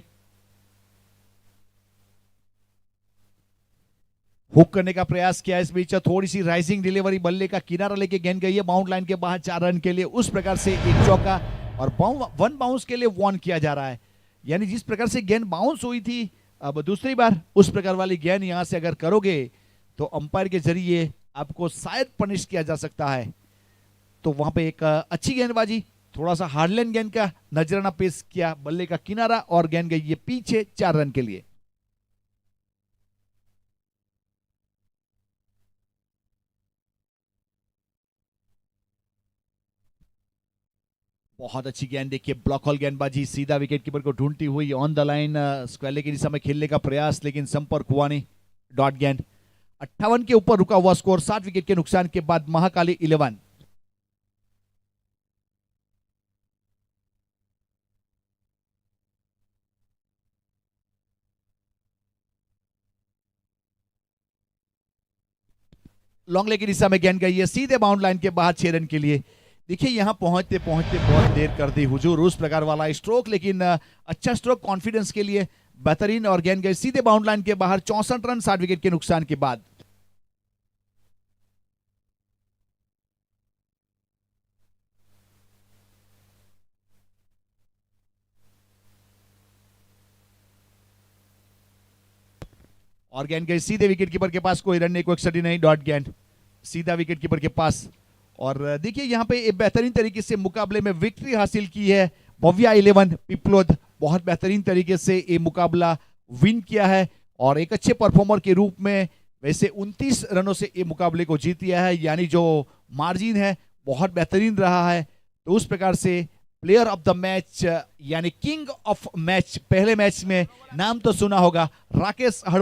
हुक करने का प्रयास किया, इस बीच थोड़ी सी राइजिंग डिलीवरी, बल्ले का किनारा लेके गेंद गई है बाउंड लाइन के बाहर 4 रन के लिए। उस प्रकार से एक चौका और 1 बाउंस के लिए वॉर्न किया जा रहा है। यानी जिस प्रकार से गेंद बाउंस हुई थी अब दूसरी बार उस प्रकार वाली गेंद यहां से अगर करोगे तो अंपायर के जरिए आपको शायद पनिश किया जा सकता है। तो वहां पे एक अच्छी गेंदबाजी, थोड़ा सा हार्डलैंड गेंद का नजराना पेश किया, बल्ले का किनारा और गेंद गई ये पीछे 4 रन के लिए। बहुत अच्छी गेंद, देखिए ब्लॉक हॉल गेंदबाजी, सीधा विकेट कीपर को ढूंढती हुई ऑन द लाइन स्क्वेले की दिशा में खेलने का प्रयास, लेकिन संपर्क हुआ नहीं। डॉट गेंद 58 के ऊपर रुका हुआ स्कोर, 7 विकेट के नुकसान के बाद महाकाली 11। लॉन्ग ले की दिशा में गेंद गई है सीधे बाउंड लाइन के बाहर 6 रन के लिए। देखिए यहां पहुंचते पहुंचते बहुत देर कर दी हुजूर, उस प्रकार वाला स्ट्रोक, लेकिन अच्छा स्ट्रोक कॉन्फिडेंस के लिए बेहतरीन, और गेंद गई सीधे बाउंड लाइन के बाहर 64 रन 60 विकेट के नुकसान के बाद। और गेंद गई सीधे विकेट कीपर के पास, कोई रन नहीं, कोई स्टडी नहीं। डॉट गेंद सीधा विकेट कीपर के पास। और देखिए यहां पे एक बेहतरीन तरीके से मुकाबले में विक्ट्री हासिल की है भव्या 11 पिपलोद। बहुत बेहतरीन तरीके से ये मुकाबला विन किया है और एक अच्छे परफॉर्मर के रूप में वैसे 29 रनों से ये मुकाबले को जीत लिया है, यानी जो मार्जिन है बहुत बेहतरीन रहा है। तो उस प्रकार से प्लेयर ऑफ द मैच यानी किंग ऑफ मैच, पहले मैच में नाम तो सुना होगा राकेश